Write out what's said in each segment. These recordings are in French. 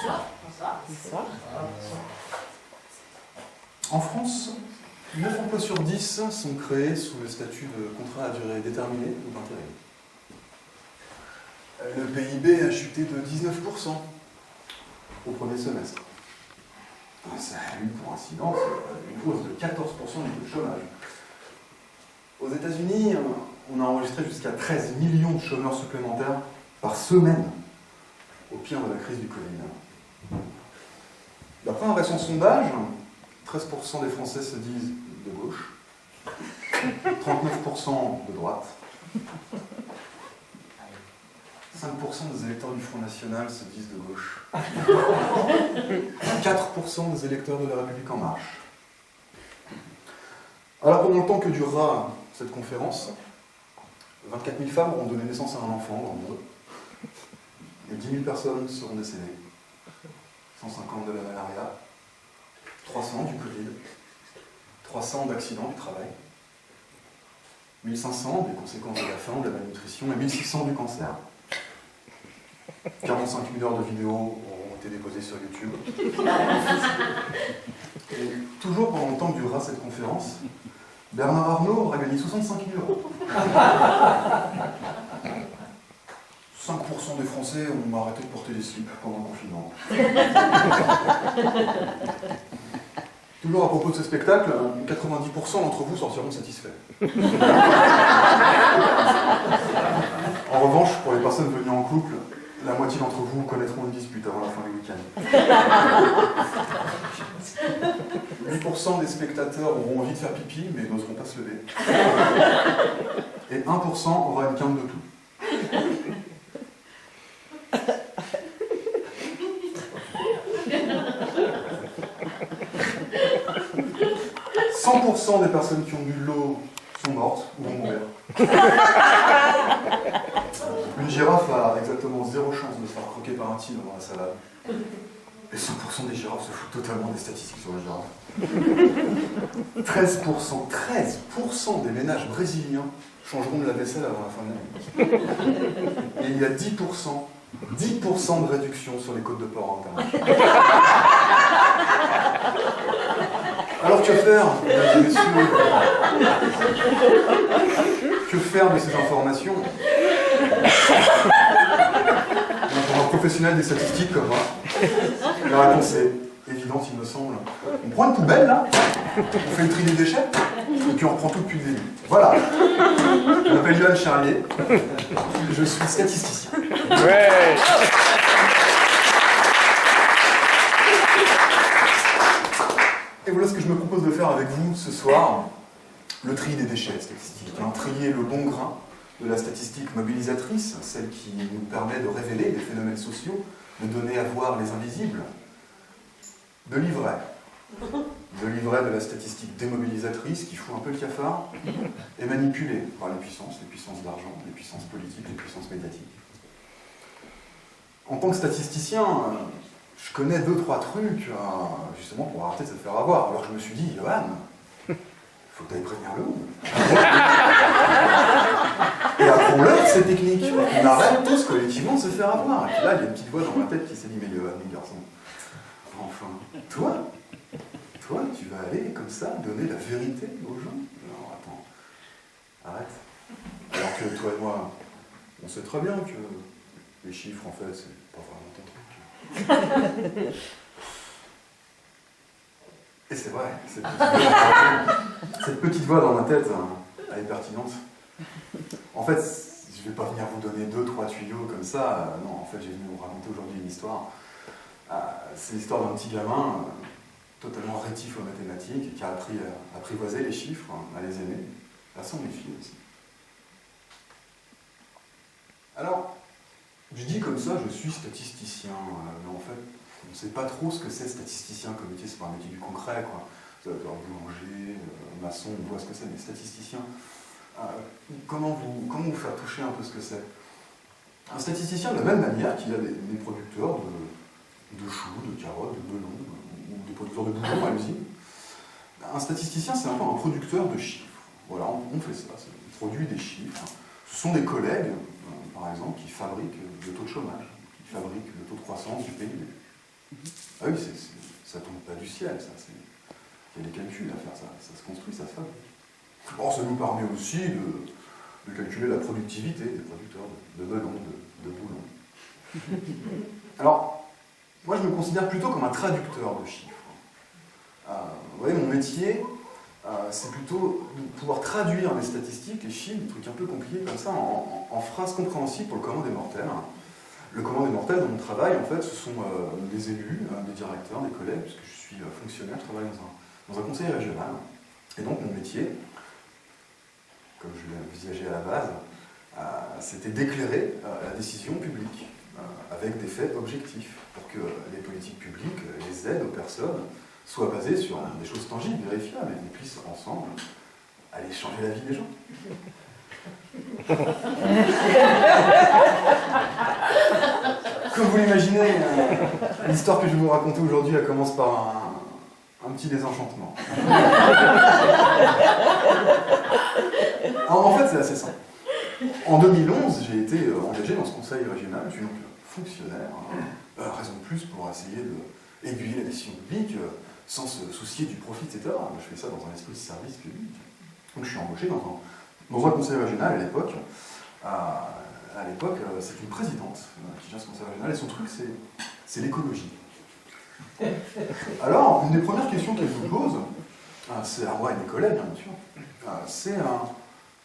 Bonsoir. En France, 9 emplois sur 10 sont créés sous le statut de contrat à durée déterminée ou d'intérim. Le PIB a chuté de 19% au premier semestre. Ça a eu pour incidence une hausse de 14% du chômage. Aux États-Unis, on a enregistré jusqu'à 13 millions de chômeurs supplémentaires par semaine, au pire de la crise du Covid. D'après un récent sondage, 13% des Français se disent de gauche, 39% de droite, 5% des électeurs du Front National se disent de gauche, 4% des électeurs de la République En Marche. Alors pendant le temps que durera cette conférence, 24 000 femmes auront donné naissance à un enfant dans le monde, et 10 000 personnes seront décédées, 150 de la malaria, 300 du Covid, 300 d'accidents du travail, 1500 des conséquences de la faim, de la malnutrition, et 1600 du cancer. 45 000 heures de vidéos auront été déposées sur YouTube. Et toujours pendant le temps que durera cette conférence, Bernard Arnault aura gagné 65 000 €. 5% des Français ont arrêté de porter des slips pendant le confinement. Toujours à propos de ce spectacle, 90% d'entre vous sortiront satisfaits. En revanche, pour les personnes venues en couple, la moitié d'entre vous connaîtront une dispute avant la fin du week-end. 8% des spectateurs auront envie de faire pipi, mais n'oseront pas se lever. Et 1% aura une quinte de tout. 100% des personnes qui ont bu de l'eau sont mortes ou vont mourir. Une girafe a exactement 0 chance de se faire croquer par un tigre dans la salade. Et 100% des girafes se foutent totalement des statistiques sur les girafes. 13% des ménages brésiliens changeront de la vaisselle avant la fin de l'année. Et il y a 10% de réduction sur les côtes de porc en Internet. Alors que faire, mesdames et messieurs? Que faire de ces informations? Pour un professionnel des statistiques comme moi, la réponse est évidente, il me semble. On prend une poubelle, là, on fait le tri des déchets, et puis on reprend tout depuis le début. Voilà. Je m'appelle Johan Charlier, je suis statisticien. Ouais. Et voilà ce que je me propose de faire avec vous ce soir, le tri des déchets statistiques. Trier le bon grain de la statistique mobilisatrice, celle qui nous permet de révéler des phénomènes sociaux, de donner à voir les invisibles, de l'ivraie de la statistique démobilisatrice qui fout un peu le cafard, et manipulée par les puissances d'argent, les puissances politiques, les puissances médiatiques. En tant que statisticien, je connais 2-3 trucs, justement, pour arrêter de se faire avoir. Alors je me suis dit, Johan, il faut que tu ailles prévenir le monde. Et apprends-leur ces techniques. On arrête tous collectivement de se faire avoir. Et puis là, il y a une petite voix dans ma tête qui s'est dit, mais Johan, mon garçon, enfin, toi, tu vas aller comme ça, donner la vérité aux gens? Non, attends, arrête. Alors que toi et moi, on sait très bien que les chiffres, en fait, c'est pas vraiment ton truc. Et c'est vrai, cette petite voix dans ma tête, elle est pertinente. En fait, je ne vais pas venir vous donner 2-3 tuyaux comme ça. Non, en fait, j'ai venu vous raconter aujourd'hui une histoire. C'est l'histoire d'un petit gamin totalement rétif aux mathématiques, qui a appris à apprivoiser les chiffres, à les aimer, à s'en méfier aussi. Alors, je dis comme ça, je suis statisticien, mais en fait, on ne sait pas trop ce que c'est statisticien comme métier, c'est pas un métier du concret, quoi. Boulanger, maçon, on voit ce que c'est, mais statisticien, comment vous faire toucher un peu ce que c'est? Un statisticien, de la même manière qu'il y a des producteurs de choux, de carottes, de melons, ou des producteurs de boulons à l'usine, un statisticien, c'est un peu un producteur de chiffres. Voilà, on fait ça, on produit des chiffres. Ce sont des collègues, par exemple, qui fabriquent le taux de chômage, qui fabriquent le taux de croissance du PIB. Ah oui, ça tombe pas du ciel, ça. Il y a des calculs à faire, ça se construit, ça se fabrique. Or, ça nous permet aussi de calculer la productivité des producteurs de melons, de boulons. Alors, moi je me considère plutôt comme un traducteur de chiffres. Vous voyez, mon métier, c'est plutôt de pouvoir traduire les statistiques, les chiffres, des trucs un peu compliqués comme ça, en phrases compréhensibles pour le commun des mortels. Le commun des mortels, dans mon travail, en fait, ce sont des élus, des directeurs, des collègues, puisque je suis fonctionnaire, je travaille dans un conseil régional. Et donc mon métier, comme je l'ai envisagé à la base, c'était d'éclairer la décision publique avec des faits objectifs pour que les politiques publiques, les aides aux personnes, soient basées sur des choses tangibles, vérifiables, et qu'on puisse ensemble aller changer la vie des gens. Comme vous l'imaginez, l'histoire que je vais vous raconter aujourd'hui, elle commence par un petit désenchantement. Alors, en fait, c'est assez simple. En 2011, j'ai été engagé dans ce conseil régional, je suis donc fonctionnaire, raison de plus pour essayer d'aiguiller la décision publique, sans se soucier du profit, etc. Je fais ça dans un esprit de service public. Donc je suis embauché dans un conseil régional à l'époque. À l'époque, c'est une présidente qui gère ce conseil régional, et son truc, c'est l'écologie. Alors, une des premières questions qu'elle vous pose, c'est à moi et mes collègues, bien sûr, c'est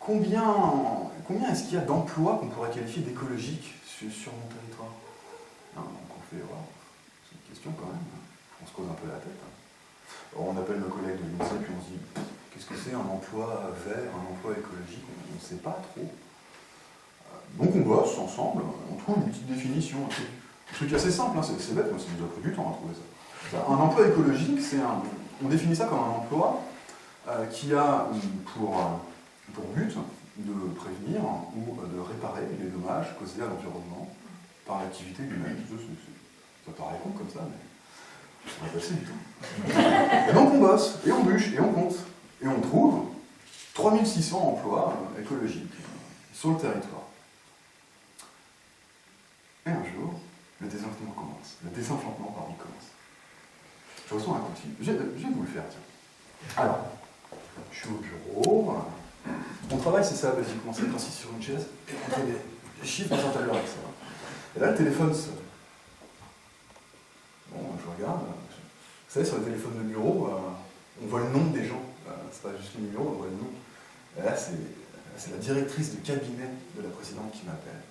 combien est-ce qu'il y a d'emplois qu'on pourrait qualifier d'écologiques sur mon territoire? Donc on fait, c'est une question quand même, on se cause un peu la tête. Alors, on appelle nos collègues de l'INSEE, puis on se dit, qu'est-ce que c'est un emploi vert, un emploi écologique? On ne sait pas trop. Donc on bosse ensemble, on trouve une petite définition, un truc assez simple, hein, c'est bête, moi ça nous a pris du temps à trouver ça. Un emploi écologique, on définit ça comme un emploi qui a pour but de prévenir ou de réparer les dommages causés à l'environnement par l'activité humaine. Ça paraît con comme ça, mais ça va passer du temps. Et donc on bosse, et on bûche, et on compte, et on trouve 3600 emplois écologiques sur le territoire. Et un jour, le désenchantement commence. Commence. Je reçois un coup de fil. Je vais vous le faire, tiens. Alors, je suis au bureau. Mon travail, c'est ça, basiquement. C'est d'être assis sur une chaise et rentrer des chiffres dans un tableur Excel. Et là, le téléphone sonne. Bon, je regarde. Vous savez, sur les téléphones de bureau, on voit le nom des gens. C'est pas juste le numéro, on voit le nom. Et là, c'est la directrice de cabinet de la présidente qui m'appelle.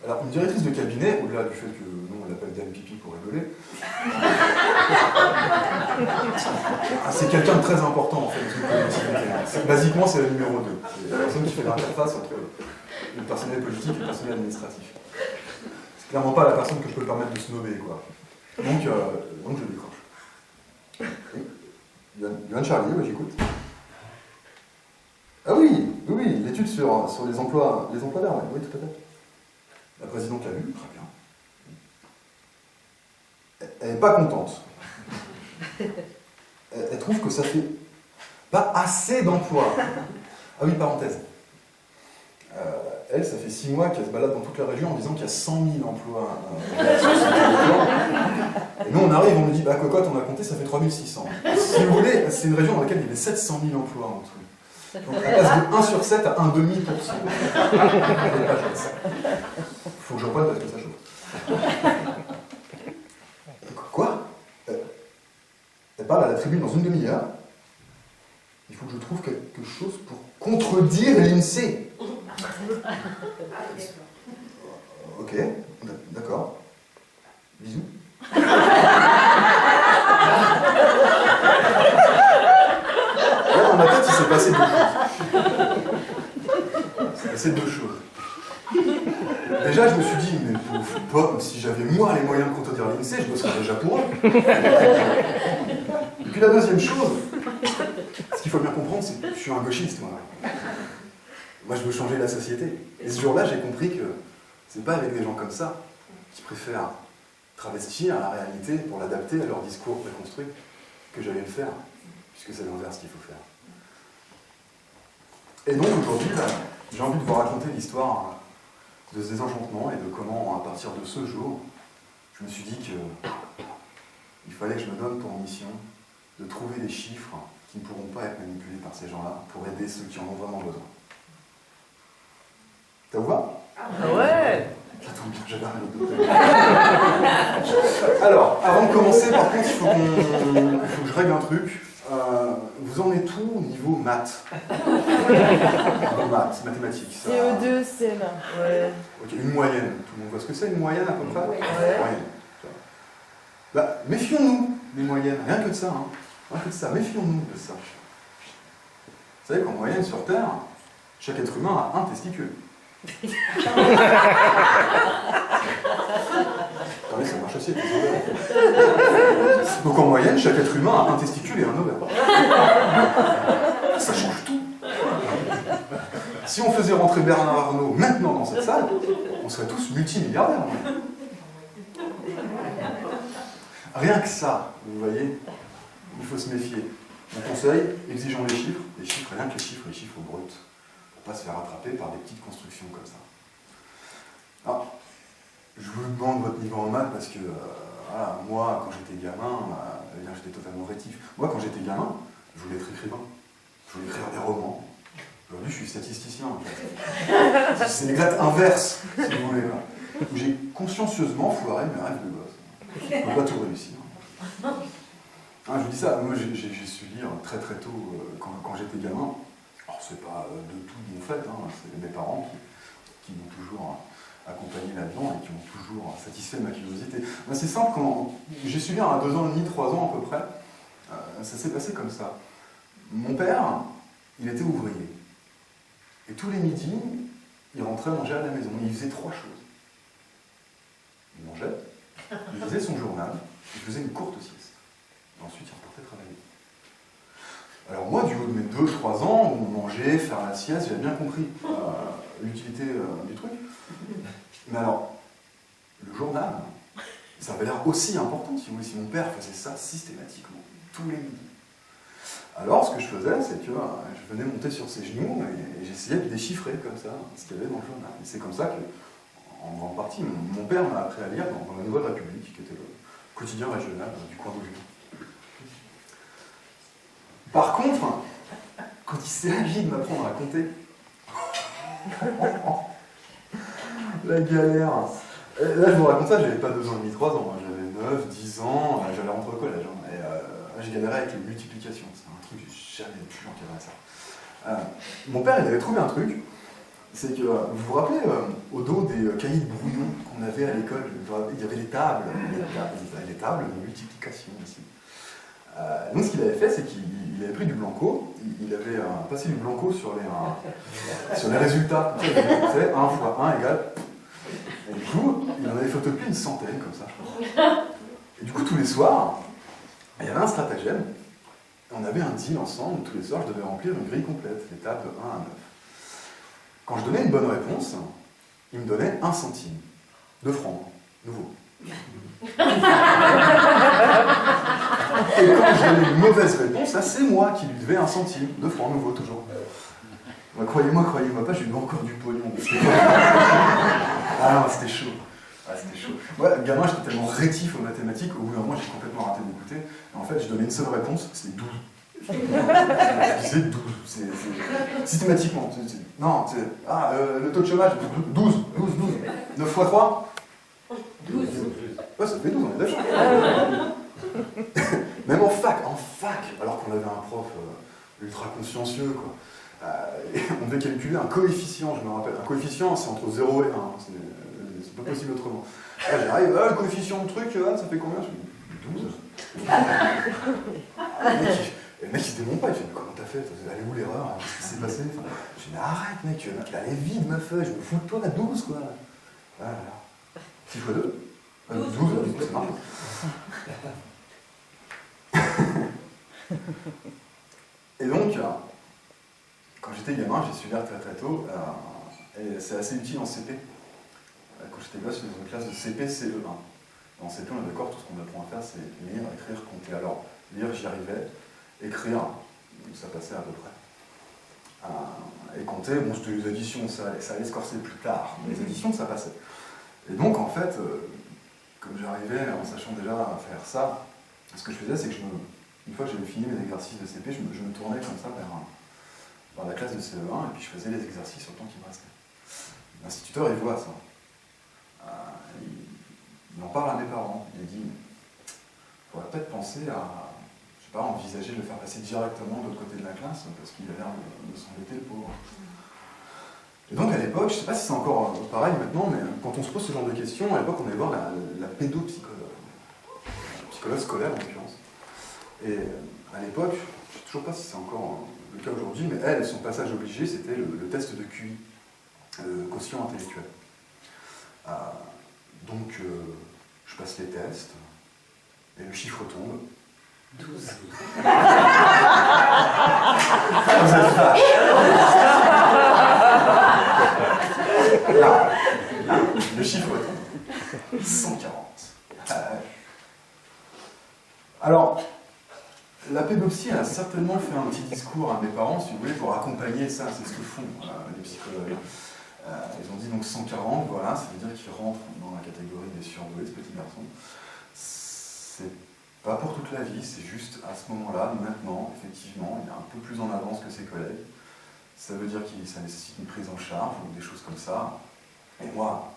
Alors, une directrice de cabinet, au-delà du fait que nous on l'appelle Dame Pipi pour rigoler, c'est quelqu'un de très important en fait. Basiquement, c'est le numéro 2. C'est la personne qui fait l'interface entre le personnel politique et le personnel administratif. C'est clairement pas la personne que je peux me permettre de snobber, quoi. Donc je décroche. Yoann Charlier, j'écoute. Ah oui, l'étude sur les emplois verts, oui, tout à fait. La présidente l'a lu, très bien. Elle n'est pas contente. Elle trouve que ça fait pas assez d'emplois. Ah oui, parenthèse. Elle, ça fait 6 mois qu'elle se balade dans toute la région en disant qu'il y a 100 000 emplois sur ce territoire. Et nous, on arrive, on nous dit, cocotte, on a compté, ça fait 3600. Si vous voulez, c'est une région dans laquelle il y avait 700 000 emplois en tout. Donc, elle passe de 1 sur 7 à 1,5%. Il faut que je reprenne parce que ça chauffe. Quoi? Elle parle à la tribune dans une demi-heure. Il faut que je trouve quelque chose pour contredire l'INSEE. Ok, d'accord. Bisous. Dans ma tête, il s'est passé 2 choses. Il s'est passé 2 choses. Déjà, je me suis dit, mais si j'avais moi les moyens de contredire l'INSEE, je bosserais déjà pour eux. Et puis la deuxième chose, ce qu'il faut bien comprendre, c'est que je suis un gauchiste, moi. Moi, je veux changer la société. Et ce jour-là, j'ai compris que c'est pas avec des gens comme ça qui préfèrent travestir la réalité pour l'adapter à leur discours préconstruit que j'allais le faire, puisque c'est l'inverse qu'il faut faire. Et donc aujourd'hui, j'ai envie de vous raconter l'histoire de ce désenchantement et de comment, à partir de ce jour, je me suis dit que fallait que je me donne pour mission de trouver des chiffres qui ne pourront pas être manipulés par ces gens-là pour aider ceux qui en ont vraiment besoin. Ça vous va? Ah ouais. Ça tombe bien, j'avais rien d'autre. Alors, avant de commencer, par contre, il faut que je règle un truc. Vous en êtes où au niveau maths? Niveau maths, mathématiques. Ça... CE2, CM1. Ouais. Ok, une moyenne. Tout le monde voit ce que c'est, une moyenne à peu près? Ouais. Moyenne. Bah, méfions-nous des moyennes, rien que de ça. Hein. Rien que de ça, méfions-nous de ça. Vous savez qu'en moyenne sur Terre, chaque être humain a un testicule. Attendez, ça marche aussi avec les ovaires. Donc en moyenne, chaque être humain a un testicule et un ovaire. Ça change tout. Si on faisait rentrer Bernard Arnault maintenant dans cette salle, on serait tous multimilliardaires. Rien que ça, vous voyez, il faut se méfier. Mon conseil, exigeons les chiffres, rien que les chiffres bruts, pour ne pas se faire attraper par des petites constructions comme ça. Alors, je vous demande votre niveau en maths parce que, voilà, moi, quand j'étais gamin, j'étais totalement rétif. Moi, quand j'étais gamin, je voulais être écrivain. Je voulais écrire des romans. Aujourd'hui, je suis statisticien, en fait. C'est l'exact inverse, si vous voulez. J'ai consciencieusement foiré mes rêves de gosse. Je ne peux pas tout réussir. Je vous dis ça, moi j'ai su lire très très tôt quand j'étais gamin. Alors c'est pas de tout mon fait, c'est mes parents qui m'ont toujours accompagné là-dedans et qui m'ont toujours satisfait ma curiosité. C'est simple, quand j'ai su lire à 2 ans et demi, 3 ans à peu près, ça s'est passé comme ça. Mon père, il était ouvrier. Et tous les midis, il rentrait manger à la maison. Il faisait 3 choses. Il mangeait, il lisait son journal, il faisait une courte sieste. Et ensuite, il repartait travailler. Alors moi, du haut de mes 2-3 ans, on mangeait, faire la sieste, j'avais bien compris l'utilité du truc. Mais alors, le journal, ça avait l'air aussi important, si vous voulez, si mon père faisait ça systématiquement, tous les midis. Alors, ce que je faisais, c'est que je venais monter sur ses genoux et j'essayais de déchiffrer comme ça ce qu'il y avait dans le journal. Et c'est comme ça que, en grande partie, mon père m'a appris à lire dans la Nouvelle République, qui était le quotidien régional du coin d'Augier. Par contre, quand il s'est agi de m'apprendre à compter, la galère. Là, je vous raconte ça, j'avais pas 2 ans et demi, 3 ans, j'avais 9, 10 ans, j'allais rentrer au collège. Et je galérais avec les multiplications, c'est un truc que j'ai jamais pu encadrer ça. Mon père, il avait trouvé un truc, c'est que, vous vous rappelez, au dos des cahiers de brouillon qu'on avait à l'école, il y avait les tables de multiplication aussi. Donc ce qu'il avait fait, c'est qu'il avait pris du blanco, il avait passé du blanco sur les résultats. Vous savez, 1 fois 1 égale... Et du coup, il en avait photocopié une centaine, comme ça, je crois. Et du coup, tous les soirs, il y avait un stratagème, et on avait un deal ensemble, où tous les soirs, je devais remplir une grille complète, les tables de 1 à 9. Quand je donnais une bonne réponse, il me donnait 1 centime. 2 francs, nouveau. Et quand je donnais une mauvaise réponse, là c'est moi qui lui devais 1 centime, 2 francs nouveau toujours. Croyez-moi pas, j'ai eu encore du pognon. Ah non, c'était chaud. C'était chaud. Ouais, gamin, j'étais tellement rétif aux mathématiques, au bout d'un moment j'ai complètement raté d'écouter. En fait, je donnais une seule réponse, c'était 12. Je disais 12, c'est systématiquement. Non, le taux de chômage, 12. 9 fois 3 12. Ouais, ça fait 12, on est d'accord. Même en fac, alors qu'on avait un prof ultra consciencieux, quoi. On devait calculer un coefficient, je me rappelle. Un coefficient, c'est entre 0 et 1, c'est pas possible autrement. Là, j'arrive, le coefficient de truc, ça fait combien? Je dis 12. Le mec, il se démonte pas, il fait, mais comment t'as fait? Elle est où l'erreur? Qu'est-ce qui s'est passé? Je dis, mais arrête, mec, elle est vide, ma feuille, je me fous de toi, la 12, quoi. Voilà. 6 fois 2 12, c'est marrant. Et donc, quand j'étais gamin, j'ai su lire très très tôt, et c'est assez utile en CP. Quand j'étais gosse, j'étais dans une classe de CP, CE1. En CP, on est d'accord, tout ce qu'on apprend à faire, c'est lire, écrire, compter. Alors, lire, j'y arrivais. Écrire, ça passait à peu près. Et compter, bon, c'était les additions, ça allait se corser plus tard. Mais les additions, ça passait. Et donc, en fait, comme j'arrivais en sachant déjà faire ça, ce que je faisais, c'est que une fois que j'avais fini mes exercices de CP, je me tournais comme ça vers la classe de CE1 et puis je faisais les exercices au temps qui me restait. L'instituteur, il voit ça. Il en parle à mes parents. Il dit, il faudrait peut-être penser à, je sais pas, envisager de le faire passer directement de l'autre côté de la classe parce qu'il a l'air de s'embêter, le pauvre. Et donc à l'époque, je ne sais pas si c'est encore pareil maintenant, mais quand on se pose ce genre de questions, à l'époque on allait voir la pédopsychologue, la psychologue scolaire en l'occurrence. Et à l'époque, je ne sais toujours pas si c'est encore le cas aujourd'hui, mais elle, son passage obligé, c'était le test de QI, le quotient intellectuel. Donc je passe les tests, et le chiffre tombe. 12. Vous êtes vache. Là, le chiffre tombe. 140. Alors, la pédopsie, elle a certainement fait un petit discours à mes parents, si vous voulez, pour accompagner ça, c'est ce que font les psychologues. Ils ont dit donc 140, voilà, ça veut dire qu'ils rentrent dans la catégorie des surdoués, ce petit garçon. C'est pas pour toute la vie, c'est juste à ce moment-là, maintenant, effectivement, il est un peu plus en avance que ses collègues. Ça veut dire que ça nécessite une prise en charge ou des choses comme ça. Et moi,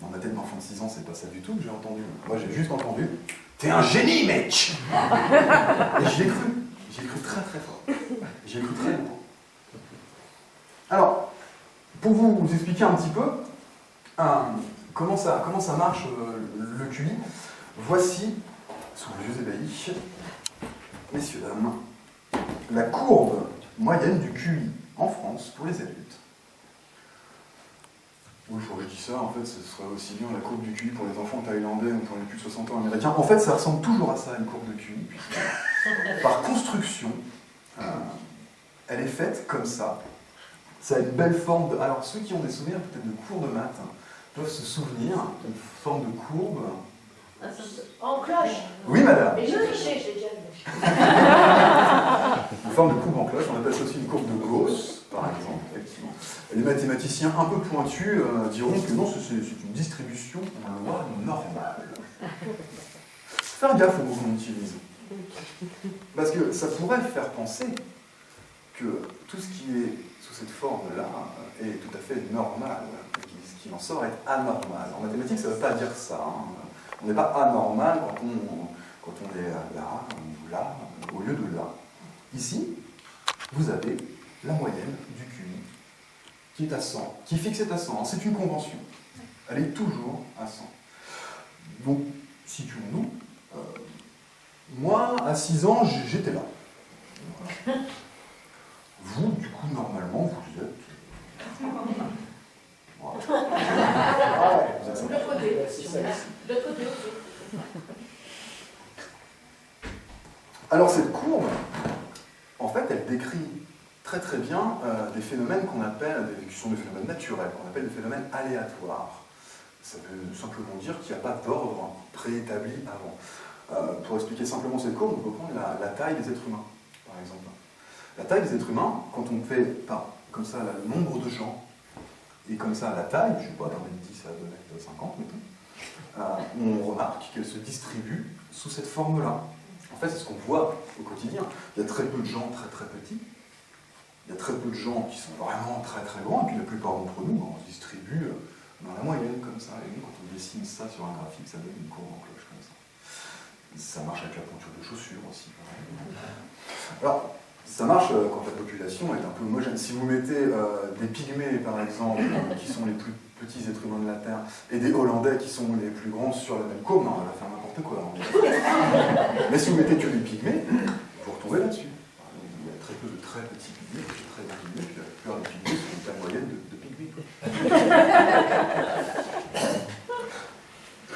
dans ma tête d'enfant de 6 ans, c'est pas ça du tout que j'ai entendu. Moi, j'ai juste entendu « T'es un génie, mec !» Et j'y ai cru. J'y ai cru très très fort. J'y ai cru très longtemps. Alors, pour vous expliquer un petit peu comment ça marche le QI, voici, sous les yeux ébahis, messieurs, dames, la courbe moyenne du QI en France pour les adultes. Oui, je dis ça, en fait, ce serait aussi bien la courbe du QI pour les enfants thaïlandais ou pour les plus de 60 ans américains. En fait, ça ressemble toujours à ça, une courbe de QI, puisque par construction, elle est faite comme ça. Ça a une belle forme de... Alors, ceux qui ont des souvenirs peut-être de cours de maths peuvent se souvenir d'une forme de courbe. En cloche. Oui, madame. Et je trichais, j'ai déjà vu. Une forme de courbe en cloche, on appelle ça aussi une courbe de Gauss, par exemple, effectivement. Et les mathématiciens un peu pointus diront que non, c'est une distribution en loi normale. Faire gaffe aux mots qu'on utilise. Parce que ça pourrait faire penser que tout ce qui est sous cette forme-là est tout à fait normal. Ce qui en sort est anormal. En mathématiques, ça ne veut pas dire ça. On n'est pas anormal quand on est là, ou là, au lieu de là. Ici, vous avez la moyenne du QI, qui est à 100, qui est fixée à 100. C'est une convention. Elle est toujours à 100. Donc, situons-nous. Moi, à 6 ans, j'étais là. Vous, du coup, normalement, vous êtes... Voilà. Vous êtes ça. De l'autre côté. De l'autre côté aussi. Alors, cette courbe, en fait, elle décrit très très bien des phénomènes qu'on appelle, qui sont des phénomènes naturels, qu'on appelle des phénomènes aléatoires. Ça veut simplement dire qu'il n'y a pas d'ordre préétabli avant. Pour expliquer simplement cette courbe, on peut prendre la taille des êtres humains, par exemple. La taille des êtres humains, quand on fait comme ça le nombre de gens, et comme ça la taille, je ne sais pas, d'un mètre 10 à 2 mètres 50, mettons, on remarque qu'elle se distribue sous cette forme-là. En fait, c'est ce qu'on voit au quotidien. Il y a très peu de gens très très petits, il y a très peu de gens qui sont vraiment très très grands, et puis la plupart d'entre nous, on se distribue dans la moyenne comme ça. Et nous, quand on dessine ça sur un graphique, ça donne une courbe en cloche comme ça. Ça marche avec la pointure de chaussures aussi. Alors, ça marche quand la population est un peu homogène. Si vous mettez des pygmées, par exemple, qui sont les plus petits êtres humains de la Terre, et des Hollandais qui sont les plus grands sur la même courbe, non, on va faire n'importe quoi. Mais si vous mettez que des pygmées, vous retrouvez là-dessus. Il y a très peu de très petits pygmées, de très grands pygmées, puis la plupart des pygmées sont une taille moyenne de pygmées.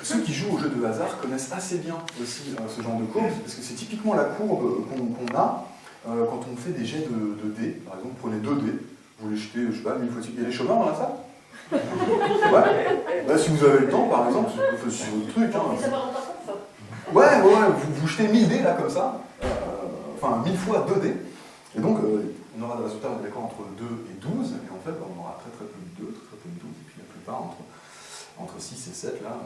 Ceux qui jouent au jeu de hasard connaissent assez bien aussi ce genre de courbe, parce que c'est typiquement la courbe qu'on a quand on fait des jets de dés. Par exemple, prenez 2 dés, vous les jetez, je sais pas, 1000 fois dessus. Il y a des chômeurs dans la salle? Ouais. Là, si vous avez le temps, par exemple, c'est votre truc. Hein. Ça va rentrer en forme. Ouais, vous jetez 1000 dés là, comme ça, enfin 1000 fois 2 dés, et donc on aura des résultats, on est d'accord, entre 2 et 12, et en fait, on aura très très peu de 2, très peu de 12, et puis la plupart entre 6 et 7, là.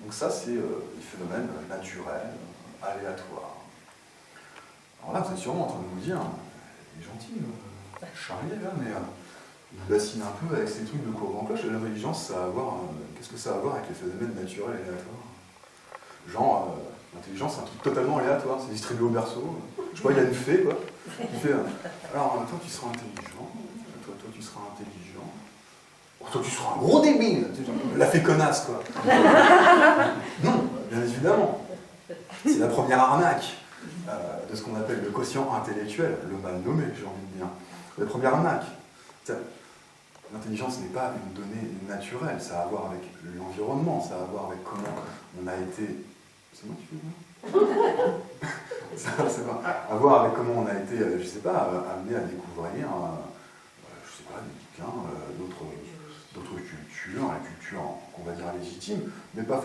Donc ça, c'est les phénomènes naturels, aléatoire. Alors là, vous êtes sûrement en train de vous dire, il est gentil, Charlie, là, mais il bassine un peu avec ces trucs de courbe en cloche. L'intelligence, ça a à voir, qu'est-ce que ça a à voir avec les phénomènes naturels aléatoires? Genre, l'intelligence, c'est un truc totalement aléatoire, c'est distribué au berceau. Je crois qu'il y a une fée, quoi, qui fait, alors, toi, tu seras intelligent, toi, tu seras intelligent. Toi, tu seras un gros débile, la fée connasse, quoi. Non, bien évidemment. C'est la première arnaque de ce qu'on appelle le quotient intellectuel, le mal nommé, j'ai envie de dire. La première arnaque. L'intelligence n'est pas une donnée naturelle, ça a à voir avec l'environnement, ça a à voir avec comment on a été... C'est moi qui fais ça? Ça va à voir avec comment on a été, je sais pas, amené à découvrir, je sais pas, des bouquins, d'autres cultures, la culture qu'on va dire légitime, mais pas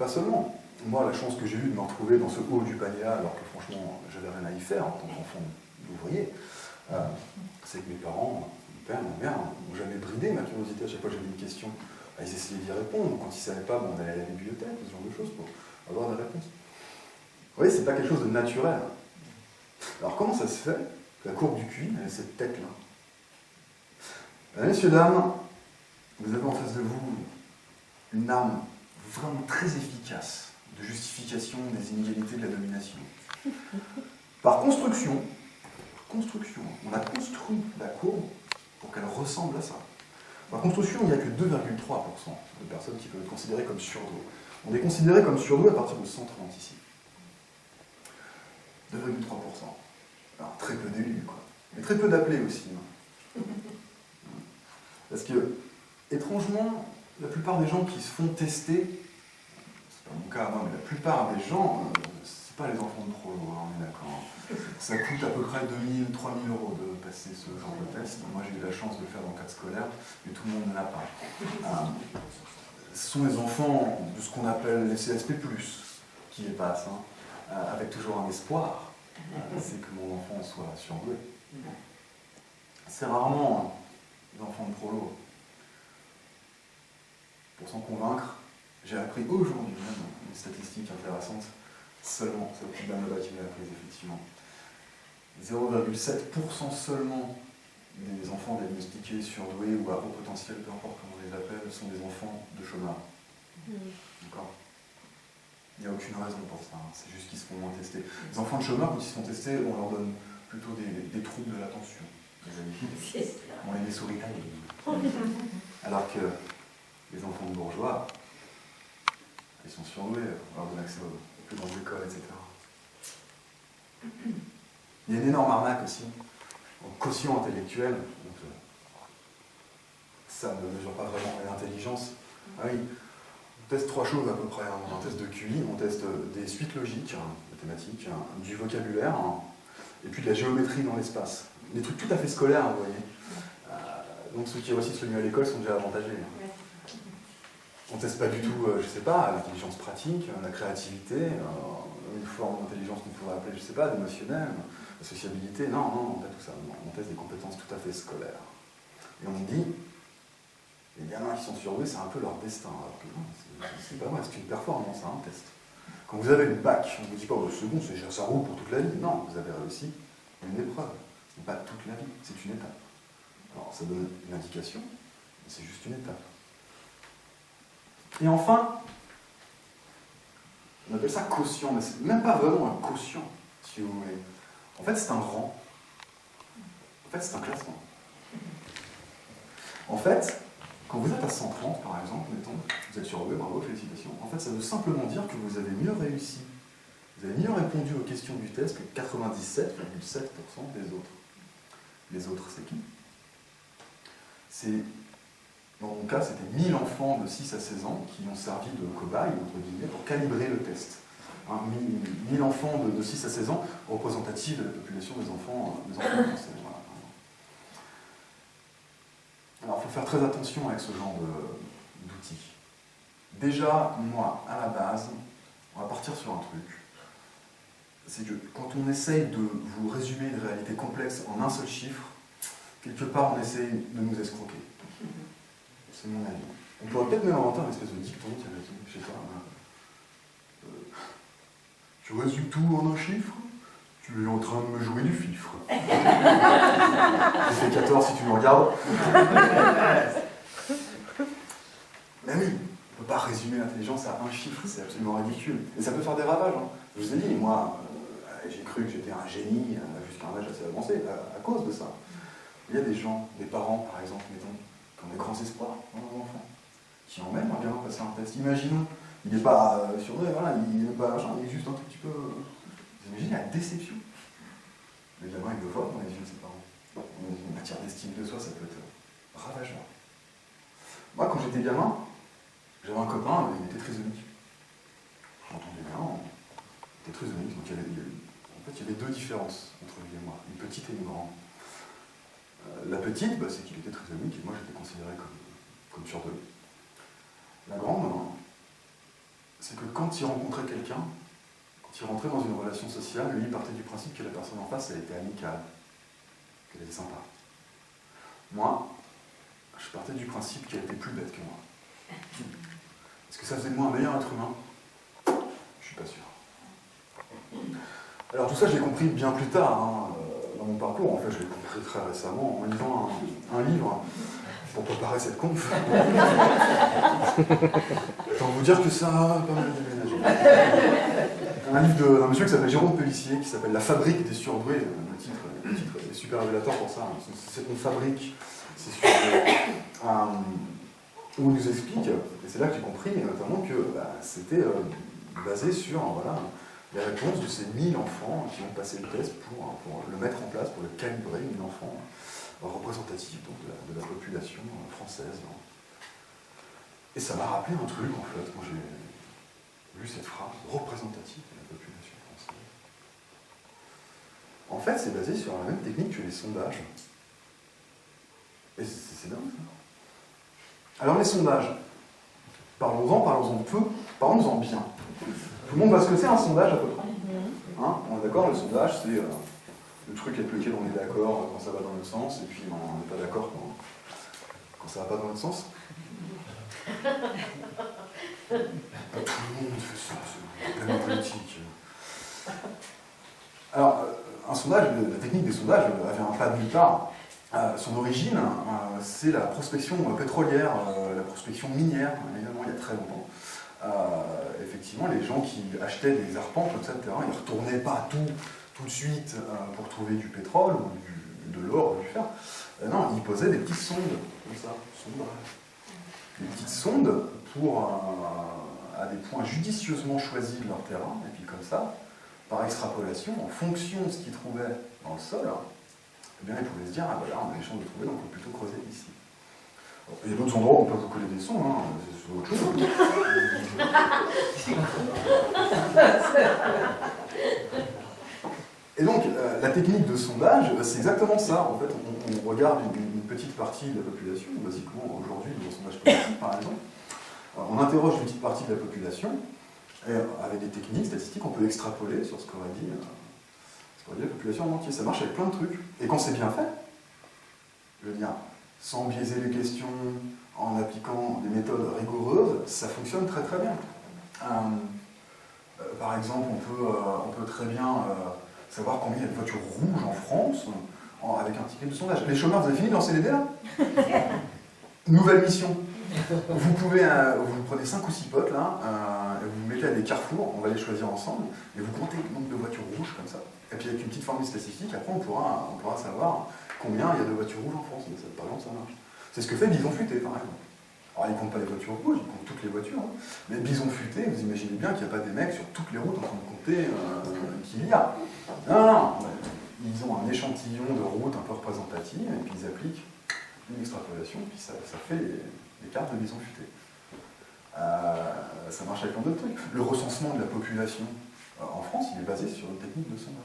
seulement. Moi, la chance que j'ai eue de me retrouver dans ce haut du panier, alors que franchement, j'avais rien à y faire en tant qu'enfant d'ouvrier, c'est que mes parents, mon père, ma mère, n'ont jamais bridé ma curiosité. À chaque fois que j'avais une question, ils essayaient d'y répondre. Quand ils ne savaient pas, on allait à la bibliothèque, ce genre de choses, pour avoir des réponses. Vous voyez, c'est pas quelque chose de naturel. Alors comment ça se fait que la courbe du QI a cette tête-là? Messieurs, dames, vous avez en face de vous une arme vraiment très efficace de justification des inégalités de la domination. Par construction, on a construit la courbe pour qu'elle ressemble à ça. Par construction, il n'y a que 2,3% de personnes qui peuvent être considérées comme surdouées. On est considéré comme surdoué à partir de 130 ici. 2,3%. Alors très peu d'élus, quoi. Mais très peu d'appelés aussi. Parce que, étrangement, la plupart des gens qui se font tester, c'est pas mon cas, moi, mais la plupart des gens, c'est pas les enfants de pro, on est d'accord. Ça coûte à peu près 2 000, 3 000 euros de passer ce genre de test. Moi, j'ai eu la chance de le faire dans le cadre scolaire, mais tout le monde ne l'a pas. Ce sont les enfants de ce qu'on appelle les CSP+, qui y passent, avec toujours un espoir, c'est que mon enfant soit surdoué. C'est rarement les enfants de prolo. Pour s'en convaincre, j'ai appris aujourd'hui même une statistique intéressante, seulement, c'est le petit Banola qui m'a appris, effectivement. 0,7% seulement des enfants diagnostiqués surdoués ou à haut potentiel, peu importe comment on les appelle, sont des enfants de chômage. D'accord ? Il n'y a aucune raison pour ça, c'est juste qu'ils se font moins tester. Les enfants de chômage, quand ils se font tester, on leur donne plutôt des troubles de l'attention. On les met sur Ritalin. Alors que les enfants de bourgeois, ils sont surdoués, on leur donne accès aux plus grandes écoles, etc. Il y a une énorme arnaque aussi, en quotient intellectuel. Donc, ça ne mesure pas vraiment l'intelligence. Ah oui, on teste 3 choses à peu près. On a un test de QI, on teste des suites logiques, mathématiques, du vocabulaire, et puis de la géométrie dans l'espace. Des trucs tout à fait scolaires, vous voyez. Donc ceux qui réussissent le mieux à l'école sont déjà avantagés. On ne teste pas du tout, je ne sais pas, l'intelligence pratique, la créativité, une forme d'intelligence qu'on pourrait appeler, je ne sais pas, d'émotionnel, la sociabilité. Non, pas tout ça. Non, on teste des compétences tout à fait scolaires. Et on dit, les gamins qui sont surdoués, c'est un peu leur destin. Alors que non, c'est pas vrai, c'est une performance, un test. Quand vous avez le bac, on ne vous dit pas, le second, ça roule pour toute la vie. Non, vous avez réussi une épreuve. Ce n'est pas toute la vie, c'est une étape. Alors, ça donne une indication, mais c'est juste une étape. Et enfin, on appelle ça quotient, mais c'est même pas vraiment un quotient, si vous voulez. En fait, c'est un rang. En fait, c'est un classement. En fait, quand vous êtes à 130, par exemple, mettons, vous êtes surdoué, bravo, félicitations. En fait, ça veut simplement dire que vous avez mieux réussi. Vous avez mieux répondu aux questions du test que 97,7% des autres. Les autres, c'est qui? Dans mon cas, c'était 1000 enfants de 6 à 16 ans qui ont servi de cobayes, entre guillemets, pour calibrer le test. 1000 enfants de 6 à 16 ans représentatifs de la population des enfants français. Voilà. Alors, il faut faire très attention avec ce genre d'outils. Déjà, moi, à la base, on va partir sur un truc. C'est que quand on essaye de vous résumer une réalité complexe en un seul chiffre, quelque part, on essaye de nous escroquer. C'est mon avis. On pourrait peut-être même inventer une espèce de dicton, je sais pas. Tu résumes tout en un chiffre? Tu es en train de me jouer du fifre. Tu fais 14 si tu me regardes. Mais oui, on ne peut pas résumer l'intelligence à un chiffre, c'est absolument ridicule. Et ça peut faire des ravages. Hein. Je vous ai dit, moi, j'ai cru que j'étais un génie jusqu'à un âge assez avancé à cause de ça. Il y a des gens, des parents par exemple, mettons, qui ont des grands espoirs dans leurs enfants, qui emmènent leur gamin passer un test. Imaginons, il n'est pas surdoué, voilà, il n'est pas machin, il est juste un tout petit peu. Vous imaginez la déception. Le gamin, il le voit dans les yeux de ses parents. En matière d'estime de soi, ça peut être ravageur. Moi, quand j'étais gamin, j'avais un copain, il était trisomique. J'entendais bien, il était trisomique, donc il y avait deux différences entre lui et moi, une petite et une grande. La petite, c'est qu'il était trisomique et moi j'étais considéré comme surdoué. La grande, c'est que quand il rencontrait quelqu'un, quand il rentrait dans une relation sociale, lui il partait du principe que la personne en face, elle était amicale, qu'elle était sympa. Moi, je partais du principe qu'elle était plus bête que moi. Est-ce que ça faisait de moi un meilleur être humain? Je suis pas sûr. Alors tout ça, je l'ai compris bien plus tard, hein, dans mon parcours. En fait, je l'ai compris très récemment en lisant un livre pour préparer cette conf. Autant vous dire que ça a pas mal déménagé. Un livre d'un monsieur qui s'appelle Jérôme Pellissier, qui s'appelle La fabrique des surdoués. Le titre est super révélateur pour ça. C'est une fabrique, c'est surdoué. Où il nous explique, et c'est là que j'ai compris notamment que c'était basé sur les réponses de ces 1000 enfants qui ont passé le test pour le mettre en place, pour le calibrer, 1000 enfants représentatifs donc, de la population française. Et ça m'a rappelé un truc en fait, quand j'ai lu cette phrase, représentative de la population française. En fait, c'est basé sur la même technique que les sondages. Et c'est dingue ça. Alors les sondages, parlons-en peu, parlons-en bien. Tout le monde voit ce que c'est un sondage à peu près. Hein, on est d'accord, le sondage c'est le truc avec lequel on est d'accord quand ça va dans l'autre sens, et puis on n'est pas d'accord quand ça va pas dans l'autre sens. Pas tout le monde fait ça, c'est complètement politique. Alors, un sondage, la technique des sondages, elle vient pas de nulle part. Son origine, c'est la prospection pétrolière, la prospection minière, évidemment, il y a très longtemps. Effectivement, les gens qui achetaient des arpents comme ça de terrain, ils ne retournaient pas tout de suite pour trouver du pétrole ou de l'or ou du fer. Non, ils posaient des petites sondes, comme ça, des petites sondes à des points judicieusement choisis de leur terrain, et puis comme ça, par extrapolation, en fonction de ce qu'ils trouvaient dans le sol, eh bien, ils pouvaient se dire, ah voilà, on a des chances de trouver, donc on peut plutôt creuser ici. Il y a d'autres endroits où on peut recoller des sons, hein, c'est autre chose. Et donc, la technique de sondage, c'est exactement ça. En fait, on regarde une petite partie de la population, basiquement aujourd'hui, dans le sondage politique, par exemple. On interroge une petite partie de la population, et avec des techniques statistiques, on peut extrapoler sur ce qu'aurait dit la population en entier. Ça marche avec plein de trucs. Et quand c'est bien fait, je veux dire, sans biaiser les questions, en appliquant des méthodes rigoureuses, ça fonctionne très très bien. Par exemple, on peut très bien savoir combien il y a de voitures rouges en France avec un ticket de sondage. Les chômeurs, vous avez fini de lancer les dés là? Nouvelle mission. Vous prenez 5 ou 6 potes là, et vous vous mettez à des carrefours, on va les choisir ensemble, et vous comptez le nombre de voitures rouges comme ça. Et puis avec une petite formule statistique, après on pourra savoir combien il y a de voitures rouges en France. Par exemple, ça marche. C'est ce que fait Bison Futé, par exemple. Alors, il ne compte pas les voitures rouges, il compte toutes les voitures. Hein. Mais Bison Futé, vous imaginez bien qu'il n'y a pas des mecs sur toutes les routes en train de compter qu'il y a. Non. Ils ont un échantillon de routes un peu représentatif, et puis ils appliquent une extrapolation, puis ça fait les cartes de Bison Futé. Ça marche avec plein d'autres trucs. Le recensement de la population en France, il est basé sur une technique de sondage.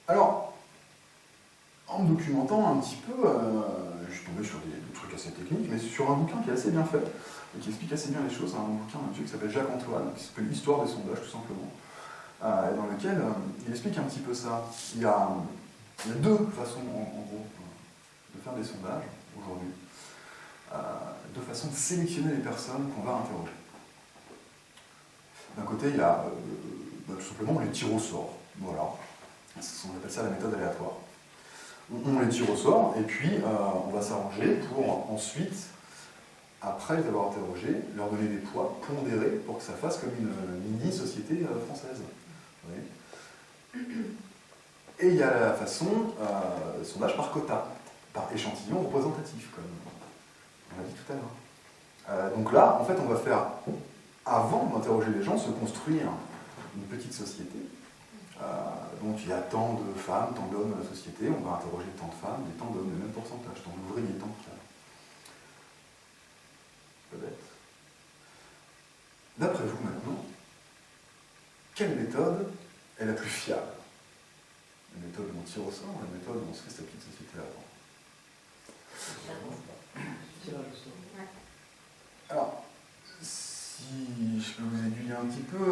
Alors, en me documentant un petit peu, je suis tombé sur des trucs assez techniques, mais sur un bouquin qui est assez bien fait, et qui explique assez bien les choses. C'est un bouquin d'un monsieur qui s'appelle Jacques Antoine, qui s'appelle L'histoire des sondages, tout simplement, dans lequel il explique un petit peu ça. Il y a deux façons, en gros, de faire des sondages, aujourd'hui. Deux façons de sélectionner les personnes qu'on va interroger. D'un côté, il y a tout simplement les tirs au sort. Voilà. On appelle ça la méthode aléatoire. On les tire au sort, et puis on va s'arranger pour ensuite, après les avoir interrogés, leur donner des poids pondérés pour que ça fasse comme une mini-société française. Vous voyez. Et il y a la façon sondage par quota, par échantillon représentatif, comme on l'a dit tout à l'heure. Donc là, en fait, on va faire, avant d'interroger les gens, se construire une petite société. Donc il y a tant de femmes, tant d'hommes dans la société, on va interroger tant de femmes, et tant d'hommes, le même pourcentage, tant d'ouvriers, tant de femmes. Pas bête. D'après vous maintenant, quelle méthode est la plus fiable? La méthode où on tire au sort ou la méthode où on se fait sa petite société avant? Alors, si je peux vous aiguiller un petit peu,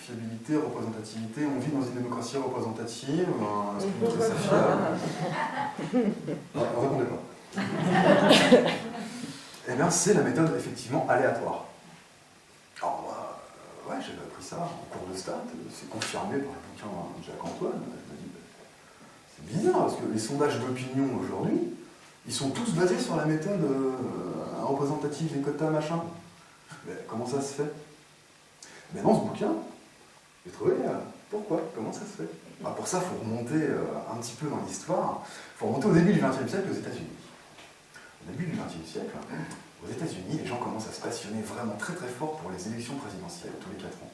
fiabilité, représentativité, on vit dans une démocratie représentative, est-ce que vous trouvez ça fiable? Non, répondez pas. Eh bien, c'est la méthode effectivement aléatoire. Alors moi, ouais, j'avais appris ça en cours de stats, c'est confirmé par le bouquin de Jacques-Antoine. Je me dis, c'est bizarre, parce que les sondages d'opinion aujourd'hui, ils sont tous basés sur la méthode représentative des quotas, machin. Mais comment ça se fait? Mais dans ce bouquin, j'ai trouvé pourquoi, comment ça se fait. Alors pour ça, il faut remonter un petit peu dans l'histoire. Il faut remonter au début du XXe siècle aux États-Unis. Au début du XXe siècle, aux États-Unis, les gens commencent à se passionner vraiment très très fort pour les élections présidentielles tous les 4 ans.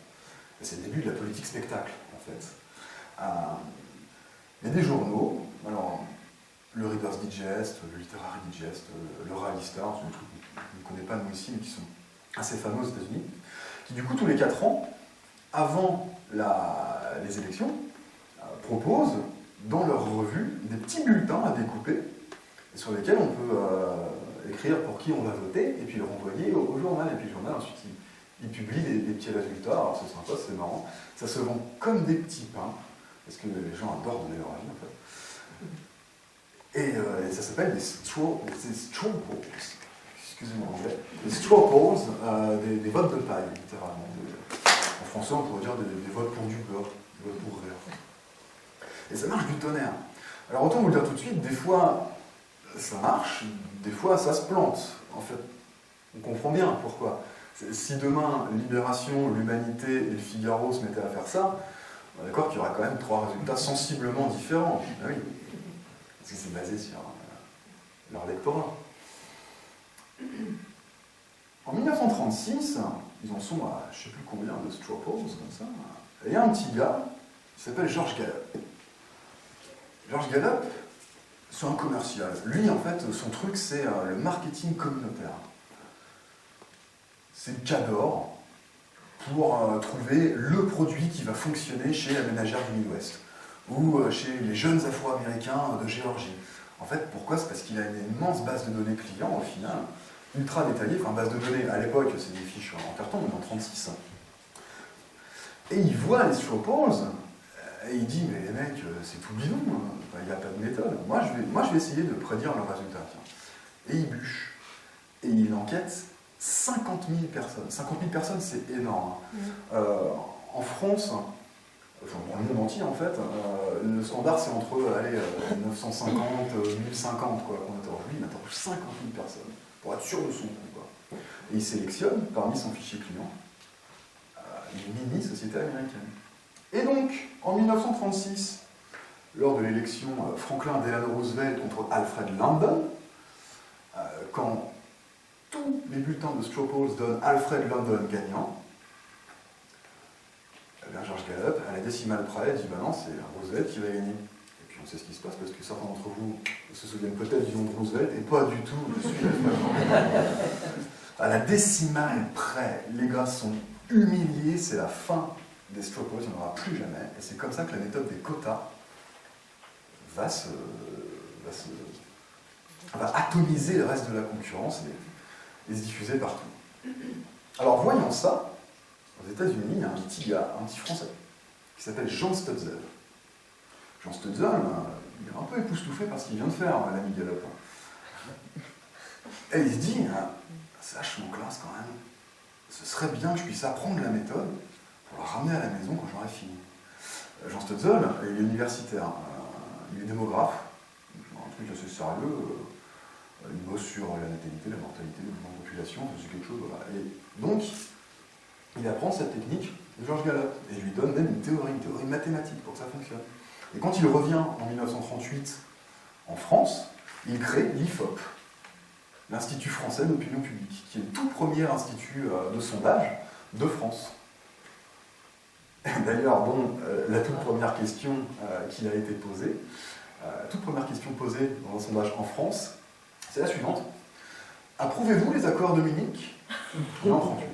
C'est le début de la politique spectacle, en fait. Il y a des journaux, alors le Reader's Digest, le Literary Digest, le Rally Star, c'est des trucs qu'on ne connaît pas nous ici, mais qui sont assez fameux aux États-Unis, qui du coup tous les 4 ans, avant les élections, proposent dans leur revue des petits bulletins à découper, sur lesquels on peut écrire pour qui on va voter, et puis le renvoyer au journal. Et puis le journal, ensuite, il publie des petits résultats. Alors c'est sympa, c'est marrant. Ça se vend comme des petits pains, parce que les gens adorent donner leur avis, en fait. Et ça s'appelle des straw polls. Excusez-moi en anglais. Des straw polls, des votes de paille, littéralement. En français, on pourrait dire des votes pour du beurre, des votes pour rire. Et ça marche du tonnerre. Alors autant vous le dire tout de suite, des fois ça marche, des fois ça se plante. En fait, on comprend bien pourquoi. Si demain, Libération, l'Humanité et le Figaro se mettaient à faire ça, on est d'accord qu'il y aura quand même 3 résultats sensiblement différents. Ah oui, parce que c'est basé sur leur lectorat. En 1936, ils en sont à je ne sais plus combien de straw polls, comme ça, et il y a un petit gars qui s'appelle George Gallup. George Gallup, c'est un commercial. Lui, en fait, son truc, c'est le marketing communautaire. C'est le cadre pour trouver le produit qui va fonctionner chez la ménagère du Midwest ou chez les jeunes Afro-Américains de Géorgie. En fait, pourquoi? C'est parce qu'il a une immense base de données clients, au final, ultra détaillée. Enfin, base de données, à l'époque, c'est des fiches en carton, mais en 36. Et il voit les straw polls, et il dit, mais les mecs, c'est tout bidon, il n'y a pas de méthode. Moi, je vais essayer de prédire le résultat. Tiens. Et il bûche. Et il enquête 50 000 personnes. 50 000 personnes, c'est énorme. En France, enfin, dans le monde entier, en fait, le standard, c'est entre 950, 1050, quoi, qu'on interroge. Lui, il interroge 50 000 personnes, pour être sûr de son coup, quoi. Et il sélectionne, parmi son fichier client, une mini-société américaine. Et donc, en 1936, lors de l'élection Franklin Delano Roosevelt contre Alfred Landon, quand tous les bulletins de straw polls donnent Alfred Landon gagnant, eh bien George Gallup, à la décimale près, dit bah non, c'est Roosevelt qui va gagner. Et puis on sait ce qui se passe, parce que certains d'entre vous se souviennent peut-être du nom de Roosevelt, et pas du tout de celui d'Alfred Landon. À la décimale près, les gars sont humiliés, c'est la fin des straw polls, il n'y en aura plus jamais. Et c'est comme ça que la méthode des quotas va atomiser le reste de la concurrence et se diffuser partout. Alors, voyant ça, aux États-Unis, il y a un petit gars, un petit Français, qui s'appelle Jean Stutzel. Jean Stutzel, il est un peu époustouflé par ce qu'il vient de faire, l'ami Gallup. Et il se dit, c'est vachement classe quand même. ce serait bien que je puisse apprendre la méthode pour la ramener à la maison quand j'aurai fini. Jean Stutzel, il est universitaire, il est démographe, un truc assez sérieux, il bosse sur la natalité, la mortalité, le mouvement de population, c'est quelque chose, voilà. Et donc, il apprend cette technique de Georges Gallup, et je lui donne même une théorie mathématique pour que ça fonctionne. Et quand il revient en 1938 en France, il crée l'IFOP, l'Institut français d'opinion publique, qui est le tout premier institut de sondage de France. D'ailleurs, bon, la toute première question qui a été posée, dans un sondage en France, c'est la suivante. Approuvez-vous les accords de Munich? Non, 38.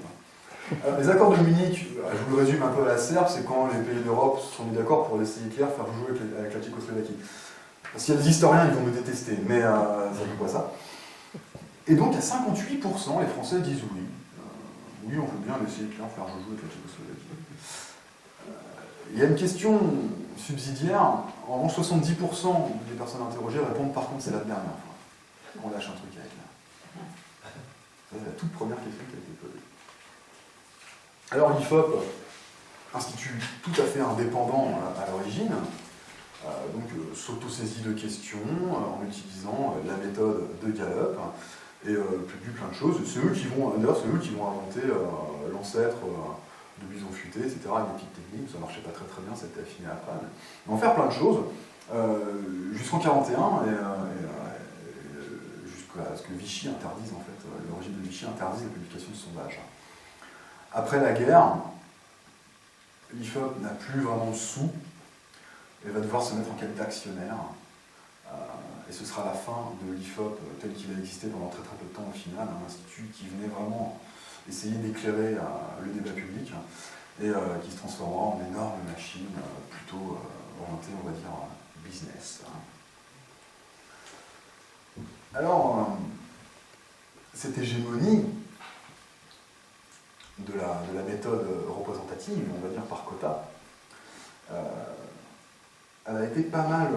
Les accords de Munich, je vous le résume un peu à la serbe, c'est quand les pays d'Europe se sont mis d'accord pour laisser Hitler faire jouer avec la Tchécoslovaquie. S'il y a des historiens, ils vont me détester, mais ça ne veut pas ça. Et donc, à 58%, les Français disent oui. Oui, on veut bien laisser Hitler faire jouer avec la Tchécoslovaquie. Il y a une question subsidiaire. En revanche, 70% des personnes interrogées répondent par contre c'est la dernière fois. On lâche un truc avec là. C'est la toute première question qui a été posée. Alors l'IFOP, institut tout à fait indépendant à l'origine, s'auto-saisit de questions en utilisant la méthode de Gallup et publie plein de choses. C'est eux qui vont inventer l'ancêtre de Bison futé, etc. Avec des petites techniques, ça marchait pas très bien, ça a été affiné après. Mais ils vont faire plein de choses jusqu'en 1941 jusqu'à ce que Vichy interdise, en fait, le régime de Vichy interdise la publication de sondages. Après la guerre, l'IFOP n'a plus vraiment de sous et va devoir se mettre en qualité d'actionnaire. Et ce sera la fin de l'IFOP tel qu'il a existé pendant très peu de temps au final, un institut qui venait vraiment essayer d'éclairer le débat public et qui se transformera en énorme machine plutôt orientée, on va dire, business. Alors, cette hégémonie de la méthode représentative, on va dire par quota, elle a été pas mal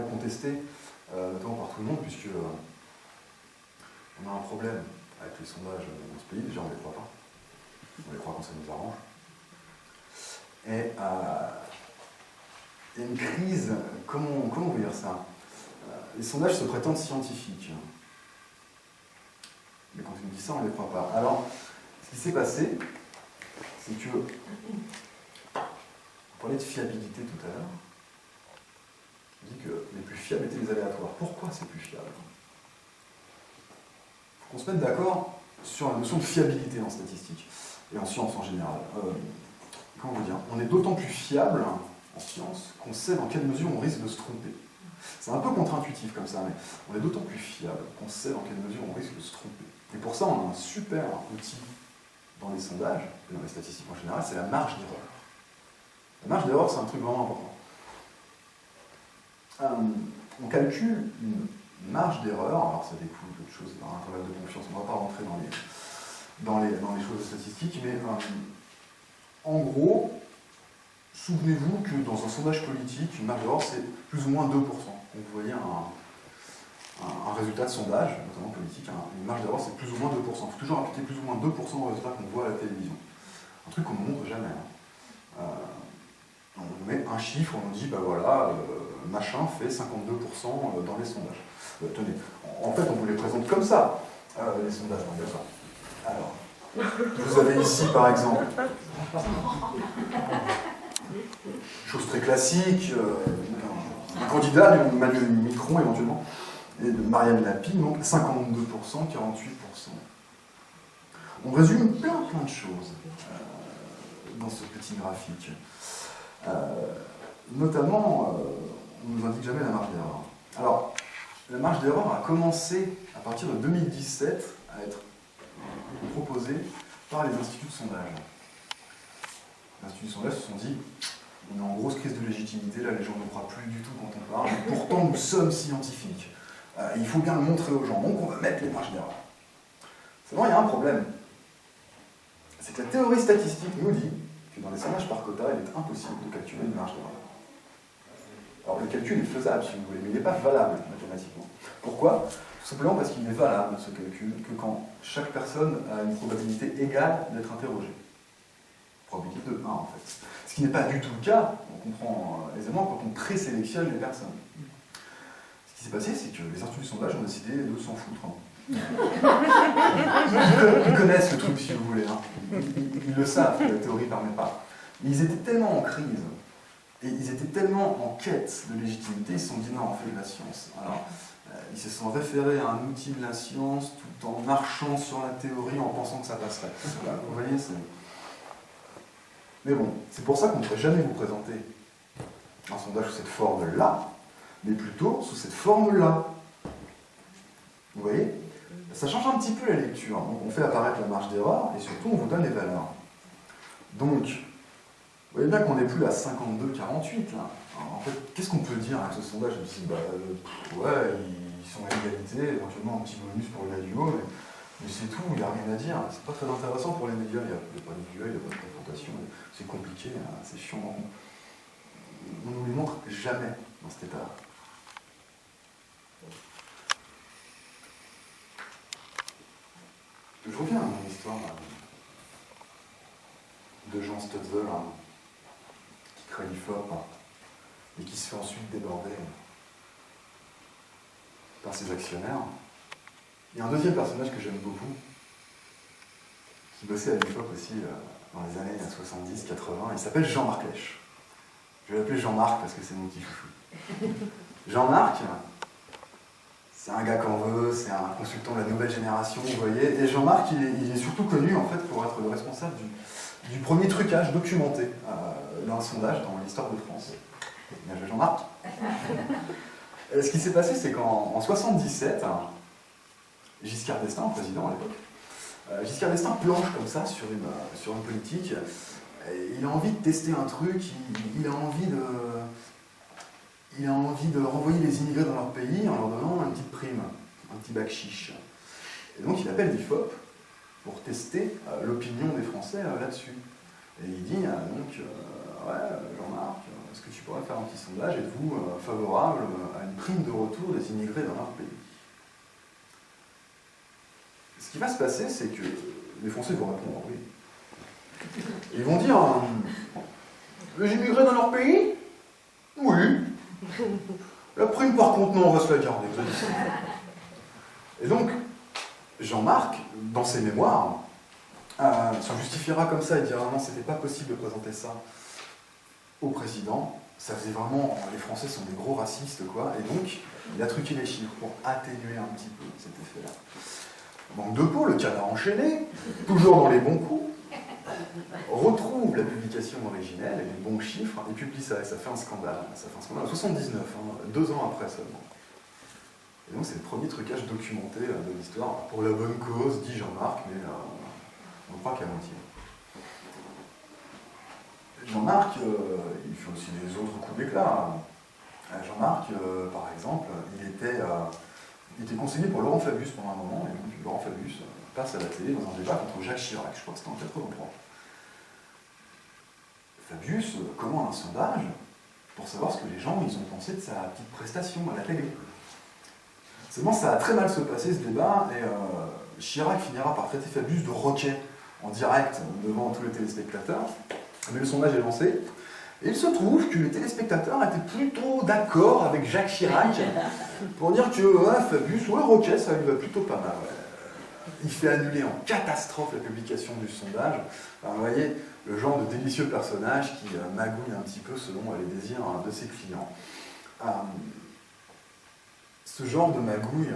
contestée, notamment par tout le monde, puisque on a un problème avec les sondages dans ce pays. Déjà, on ne les croit pas. On les croit quand ça nous arrange. Et il y a une crise, comment on veut dire ça? Les sondages se prétendent scientifiques. Mais quand on dit ça, on ne les croit pas. Alors, ce qui s'est passé, c'est que, on parlait de fiabilité tout à l'heure, on dit que les plus fiables étaient les aléatoires. Pourquoi c'est plus fiable? Il faut qu'on se mette d'accord sur la notion de fiabilité en statistique, et en sciences en général. Comment vous dire? On est d'autant plus fiable en sciences qu'on sait dans quelle mesure on risque de se tromper. C'est un peu contre-intuitif comme ça, mais on est d'autant plus fiable qu'on sait dans quelle mesure on risque de se tromper. Et pour ça, on a un super outil dans les sondages, et dans les statistiques en général, c'est la marge d'erreur. La marge d'erreur, c'est un truc vraiment important. On calcule une marge d'erreur, alors ça découle d'autres choses, dans l'intervalle de confiance, on ne va pas rentrer dans les choses statistiques, mais en gros, souvenez-vous que dans un sondage politique, une marge d'erreur, c'est plus ou moins 2%. Donc vous voyez un résultat de sondage, notamment politique, une marge d'erreur, c'est plus ou moins 2%. Il faut toujours appliquer plus ou moins 2% au résultat qu'on voit à la télévision. Un truc qu'on ne montre jamais. On met un chiffre, on nous dit, bah voilà, machin fait 52% dans les sondages. Tenez, en fait, on vous les présente comme ça, les sondages, d'accord. Alors, vous avez ici, par exemple, chose très classique, un candidat d'Emmanuel Macron, éventuellement, et de Marianne Lapie, donc 52%, 48%. On résume plein de choses dans ce petit graphique. Notamment, on ne nous indique jamais la marge d'erreur. Alors, la marge d'erreur a commencé à partir de 2017 à être proposée par les instituts de sondage. Les instituts de sondage se sont dit, on est en grosse crise de légitimité, là les gens ne croient plus du tout quand on parle, pourtant nous sommes scientifiques. Il faut bien le montrer aux gens, donc on va mettre les marges d'erreur. Seulement, il y a un problème. C'est que la théorie statistique nous dit que dans les sondages par quota, il est impossible de calculer une marge d'erreur. Alors le calcul est faisable si vous voulez, mais il n'est pas valable mathématiquement. Pourquoi? Tout simplement parce qu'il n'est valable ce calcul que quand chaque personne a une probabilité égale d'être interrogée. Probabilité de 1 en fait. Ce qui n'est pas du tout le cas, on comprend aisément, quand on présélectionne les personnes. Ce qui s'est passé, c'est que les instituts de sondage ont décidé de s'en foutre. Ils connaissent le truc si vous voulez, hein. Ils le savent que la théorie ne permet pas. Mais ils étaient tellement en crise, et ils étaient tellement en quête de légitimité, ils se sont dit non, on fait de la science. Alors, ils se sont référés à un outil de la science tout en marchant sur la théorie en pensant que ça passerait. Voilà, vous voyez, c'est... Mais bon, c'est pour ça qu'on ne pourrait jamais vous présenter un sondage sous cette forme-là, mais plutôt sous cette forme-là. Vous voyez? Ça change un petit peu la lecture. Donc, on fait apparaître la marge d'erreur et surtout on vous donne les valeurs. Donc, vous voyez bien qu'on n'est plus à 52-48 là. Alors, en fait, qu'est-ce qu'on peut dire avec ce sondage? Ouais, ils sont à égalité, éventuellement un petit bonus pour le gars du haut, mais c'est tout, il n'y a rien à dire. C'est pas très intéressant pour les médias, il n'y a pas de duel, il n'y a pas de confrontation, c'est compliqué, c'est chiant. On ne nous les montre jamais dans cet état-là. Je reviens à mon histoire de Jean Stutzel qui crée l'IFOP et qui se fait ensuite déborder par ses actionnaires. Il y a un deuxième personnage que j'aime beaucoup, qui bossait à l'IFOP aussi dans les années 70-80, il s'appelle Jean-Marc Lèche. Je vais l'appeler Jean-Marc parce que c'est mon petit chouchou. Jean-Marc, c'est un gars qu'on veut, c'est un consultant de la nouvelle génération, vous voyez. Et Jean-Marc, il est surtout connu en fait pour être le responsable du premier trucage documenté d'un sondage dans l'histoire de France. Bien joué Jean-Marc. Ce qui s'est passé, c'est qu'en 1977, Giscard d'Estaing, président à l'époque, Giscard d'Estaing planche comme ça sur une politique. Et il a envie de tester un truc, il a envie de renvoyer les immigrés dans leur pays en leur donnant une petite prime, un petit bac chiche. Et donc il appelle l'IFOP pour tester l'opinion des Français là-dessus. Et il dit ouais, Jean-Marc, est-ce que tu pourrais faire un petit sondage? Êtes-vous favorable à une prime de retour des immigrés dans leur pays? Ce qui va se passer, c'est que les Français vont répondre oui. Ils vont dire les immigrés dans leur pays? Oui. La prime, par contre, non, on va se la garder. Et donc, Jean-Marc, dans ses mémoires, se justifiera comme ça et dira non, c'était pas possible de présenter ça au président. Ça faisait vraiment, les Français sont des gros racistes, quoi. Et donc, il a truqué les chiffres pour atténuer un petit peu cet effet-là. Manque de peau, le canard enchaîné, toujours dans les bons coups, retrouve la publication originelle et les bons chiffres et publie ça. Et ça fait un scandale. Ça fait un scandale en 79, 2 ans après seulement. Et donc c'est le premier trucage documenté de l'histoire, pour la bonne cause, dit Jean-Marc, mais on ne croit qu'à moitié. Jean-Marc, il fait aussi des autres coups d'éclat. Jean-Marc, par exemple, il était conseiller pour Laurent Fabius pendant un moment, et donc Laurent Fabius passe à la télé dans un débat contre Jacques Chirac, je crois que c'était en 1983. Fabius commande un sondage pour savoir ce que les gens ils ont pensé de sa petite prestation à la télé. Seulement, ça a très mal se passer ce débat, et Chirac finira par traiter Fabius de roquet en direct devant tous les téléspectateurs. Mais le sondage est lancé, et il se trouve que les téléspectateurs étaient plutôt d'accord avec Jacques Chirac pour dire que Fabius, roquet, ça lui va plutôt pas mal. Ouais. Il fait annuler en catastrophe la publication du sondage. Alors, vous voyez, le genre de délicieux personnage qui magouille un petit peu selon les désirs de ses clients. Ce genre de magouille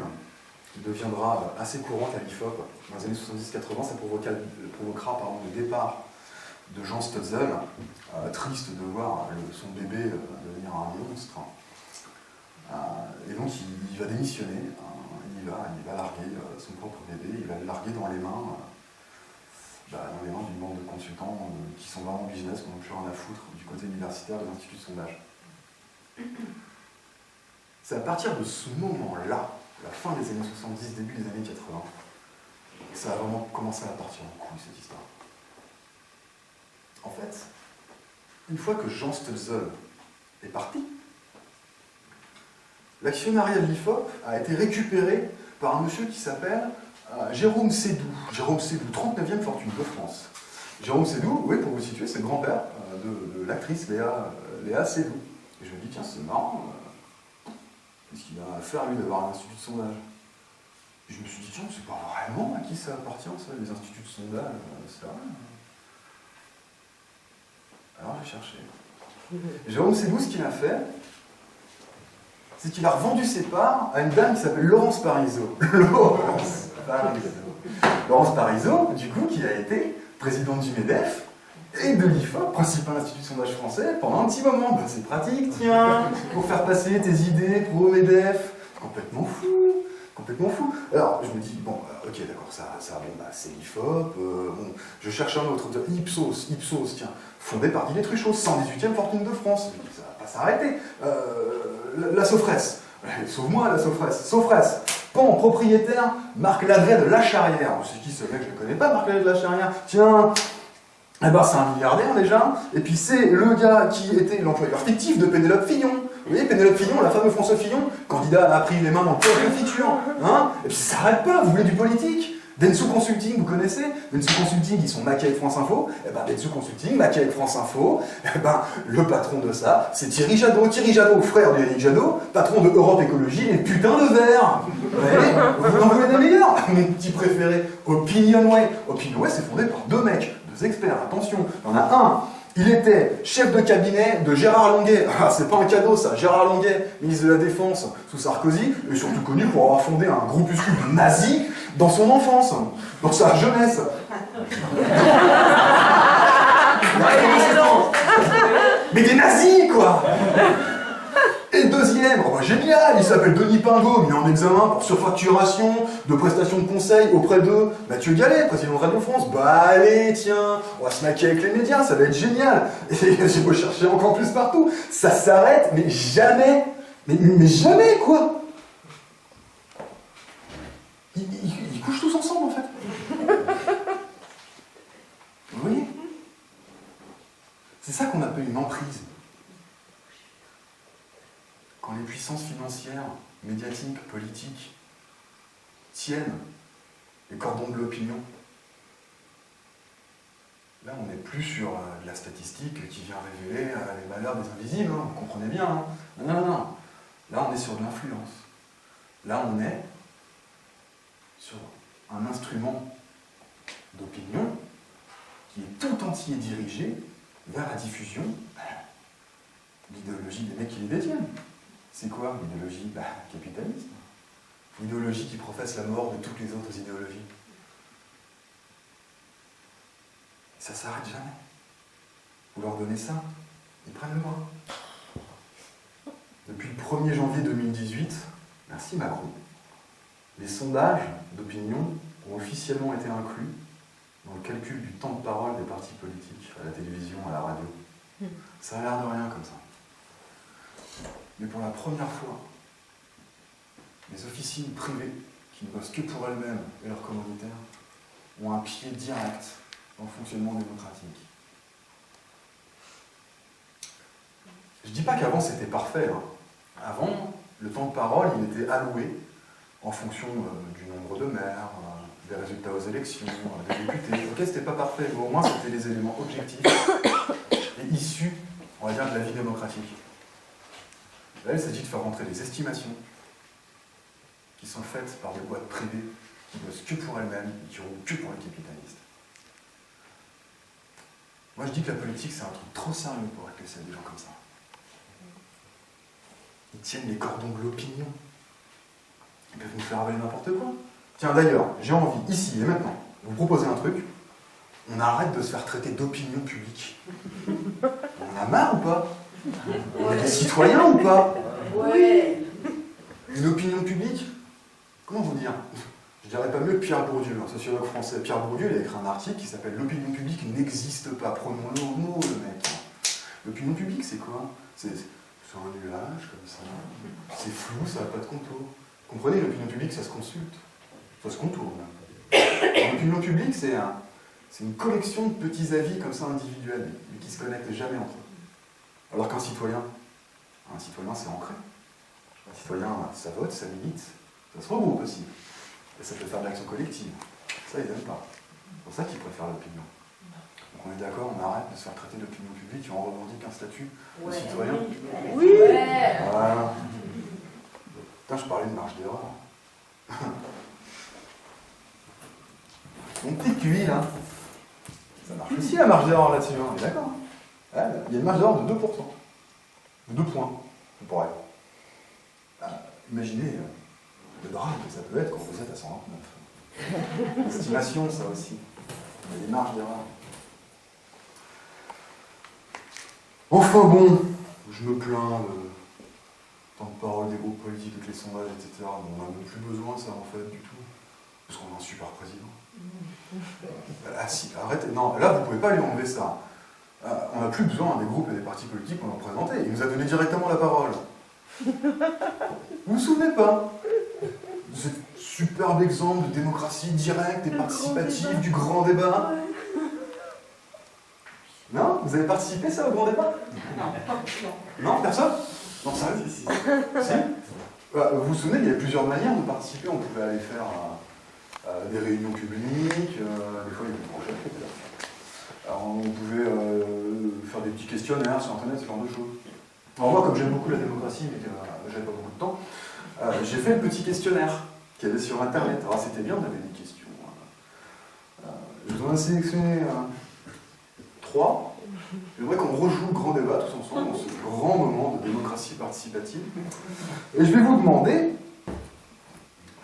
qui deviendra assez courante à l'IFOP dans les années 70-80, ça provoquera le départ de Jean Stutzel, triste de voir son bébé devenir un monstre. Et donc il va démissionner, il va larguer son propre bébé, il va le larguer dans les mains d'une bande de consultants qui sont vraiment business, qui n'ont plus rien à foutre du côté universitaire des instituts de sondage. C'est à partir de ce moment-là, la fin des années 70, début des années 80, que ça a vraiment commencé à partir en couille, cette histoire. En fait, une fois que Jean Stutzel est parti, l'actionnariat de l'IFOP a été récupéré par un monsieur qui s'appelle Jérôme Sédou. Jérôme Sédou, 39e fortune de France. Jérôme Sédou, oui, pour vous situer, c'est le grand-père de l'actrice Léa Seydoux. Et je me dis, tiens, c'est marrant, qu'est-ce qu'il a à faire, lui, d'avoir un institut de sondage? Et je me suis dit, tiens, c'est pas vraiment à qui ça appartient, ça, les instituts de sondage, c'est vrai. Alors j'ai cherché. Jérôme Sédou, ce qu'il a fait, c'est qu'il a revendu ses parts à une dame qui s'appelle Laurence Parisot. Laurence Parisot, du coup, qui a été présidente du MEDEF et de l'IFOP, principal institut de sondage français, pendant un petit moment. Ben, c'est pratique, tiens, pour faire passer tes idées pour le MEDEF. Complètement fou. Complètement fou. Alors, je me dis, bon, ok, d'accord, ça bon, bah, c'est l'IFOP, bon, je cherche un autre, Ipsos, tiens, fondé par Didier Truchot, 118e fortune de France, ça va pas s'arrêter. La Sofres, sauve-moi la Sofres, Pan, propriétaire, Marc Lagré de La Charrière. C'est qui ce mec? Je ne connais pas, Marc Lagré de La Charrière. Tiens, eh ben, c'est un milliardaire déjà, et puis c'est le gars qui était l'employeur fictif de Pénélope Fillon. Vous voyez, Pénélope Fillon, la femme de François Fillon, candidat a pris les mains dans le pot de confiture. Hein, et puis ça s'arrête pas, vous voulez du politique? Dentsu Consulting, vous connaissez? Dentsu Consulting, ils sont maqués avec France Info. Eh ben, Dentsu Consulting, maqués avec France Info. Eh ben, le patron de ça, c'est Thierry Jadot. Thierry Jadot, frère d'Éric Jadot, patron de Europe Écologie, les putains de verts. Vous en voulez des meilleurs? Mon petit préféré, Opinionway. Opinionway, c'est fondé par deux mecs, deux experts, attention. Il y en a un. Il était chef de cabinet de Gérard Longuet. Ah, c'est pas un cadeau ça, Gérard Longuet, ministre de la Défense sous Sarkozy, est surtout connu pour avoir fondé un groupuscule de nazis dans son enfance, dans sa jeunesse. Mais des nazis, quoi! Et deuxième, oh bah génial, il s'appelle Denis Pingot, mis en examen pour surfacturation de prestations de conseil auprès de Mathieu Gallet, président de Radio France. Bah allez, tiens, on va se maquiller avec les médias, ça va être génial. Et j'ai beau chercher encore plus partout, ça s'arrête, mais jamais, mais jamais, quoi. Ils couchent tous ensemble, en fait. Vous voyez? C'est ça qu'on appelle une emprise. Quand les puissances financières, médiatiques, politiques tiennent les cordons de l'opinion, là on n'est plus sur de la statistique qui vient révéler les malheurs des invisibles, hein, vous comprenez bien. Hein. Non. Là on est sur de l'influence. Là on est sur un instrument d'opinion qui est tout entier dirigé vers la diffusion de l'idéologie des mecs qui les détiennent. C'est quoi l'idéologie? Capitalisme. L'idéologie qui professe la mort de toutes les autres idéologies. Ça s'arrête jamais. Vous leur donnez ça, ils prennent le bras. Depuis le 1er janvier 2018, merci Macron, les sondages d'opinion ont officiellement été inclus dans le calcul du temps de parole des partis politiques, à la télévision, à la radio. Ça a l'air de rien comme ça. Mais pour la première fois, les officines privées, qui ne bossent que pour elles-mêmes et leurs commanditaires, ont un pied direct dans le fonctionnement démocratique. Je ne dis pas qu'avant c'était parfait. Hein. Avant, le temps de parole, il était alloué en fonction du nombre de maires, des résultats aux élections, des députés. Ok, c'était pas parfait, mais au moins c'était les éléments objectifs et issus, on va dire, de la vie démocratique. Là, il s'agit de faire rentrer des estimations qui sont faites par des boîtes privées qui bossent que pour elles-mêmes et qui roulent que pour les capitalistes. Moi, je dis que la politique, c'est un truc trop sérieux pour être laissé à des gens comme ça. Ils tiennent les cordons de l'opinion. Ils peuvent nous faire avaler n'importe quoi. Tiens, d'ailleurs, j'ai envie, ici et maintenant, de vous proposer un truc. On arrête de se faire traiter d'opinion publique. On en a marre ou pas? On est des citoyens ou pas? Ouais. Une opinion publique? Comment vous dire? Je dirais pas mieux que Pierre Bourdieu, un sociologue français. Pierre Bourdieu, il a écrit un article qui s'appelle « L'opinion publique n'existe pas ». Prenons-le au mot, le mec. L'opinion publique, c'est quoi? C'est un nuage, comme ça. C'est flou, ça n'a pas de contour. Vous comprenez, l'opinion publique, ça se consulte. Ça se contourne. L'opinion publique, c'est une collection de petits avis comme ça individuels, mais qui ne se connectent jamais entre eux. Alors qu'un citoyen, c'est ancré. Un citoyen, ça vote, ça milite, ça se regroupe aussi. Et ça peut faire de l'action collective. Ça, ils n'aiment pas. C'est pour ça qu'ils préfèrent l'opinion. Donc on est d'accord, on arrête de se faire traiter d'opinion publique et on revendique un statut de citoyen. Oui. Ouais. Voilà. Putain, je parlais de marge d'erreur. Mon petit QI, là, ça marche aussi la marge d'erreur là-dessus, on est d'accord. Il y a une marge d'erreur de 2%. De 2 points, on pourrait. Imaginez le drame que ça peut être quand vous êtes à 129. Estimation, ça aussi. Il y a des marges d'erreur. Enfin bon, je me plains de temps de parole des groupes politiques avec les sondages, etc. Bon, on n'a même plus besoin de ça en fait du tout. Parce qu'on a un super président. Ah si, arrêtez. Non, là vous pouvez pas lui enlever ça. On n'a plus besoin des groupes et des partis politiques qu'on leur présentait. Il nous a donné directement la parole. Vous vous souvenez pas de ce superbe exemple de démocratie directe et participative, du grand débat? Non? Vous avez participé ça au grand débat? Non, personne? Non, ça si. Vous vous souvenez, il y a plusieurs manières de participer. On pouvait aller faire des réunions publiques, des fois il y avait des projets. Alors, on pouvait faire des petits questionnaires sur Internet, ce genre de choses. Alors moi, comme j'aime beaucoup la démocratie, mais que j'avais pas beaucoup de temps, j'ai fait le petit questionnaire qu'il y avait sur Internet. Alors c'était bien, on avait des questions. Je vous en ai sélectionné 3. J'aimerais qu'on rejoue le grand débat tous ensemble dans ce grand moment de démocratie participative. Et je vais vous demander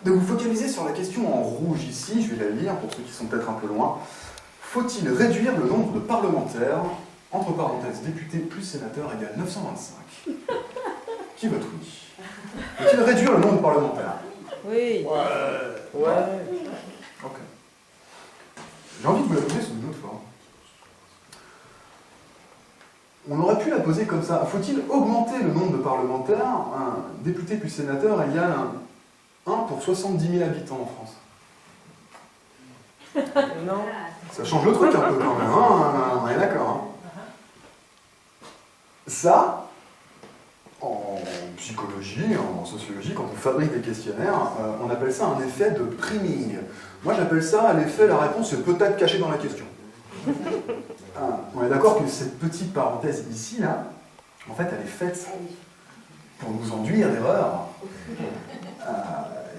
de vous focaliser sur la question en rouge ici. Je vais la lire pour ceux qui sont peut-être un peu loin. Faut-il réduire le nombre de parlementaires, entre parenthèses députés plus sénateurs égale 925? Qui vote oui? Faut-il réduire le nombre de parlementaires? Oui. Ouais. Ok. J'ai envie de vous la poser sous une autre forme. On aurait pu la poser comme ça. Faut-il augmenter le nombre de parlementaires? Un député plus sénateur égale 1 pour 70 000 habitants en France. Non. Ça change le truc un peu quand même, hein, on est d'accord. Hein. Ça, en psychologie, en sociologie, quand on fabrique des questionnaires, on appelle ça un effet de priming. Moi j'appelle ça l'effet la réponse est peut-être cachée dans la question. On est d'accord que cette petite parenthèse ici, là, en fait elle est faite pour nous enduire d'erreurs.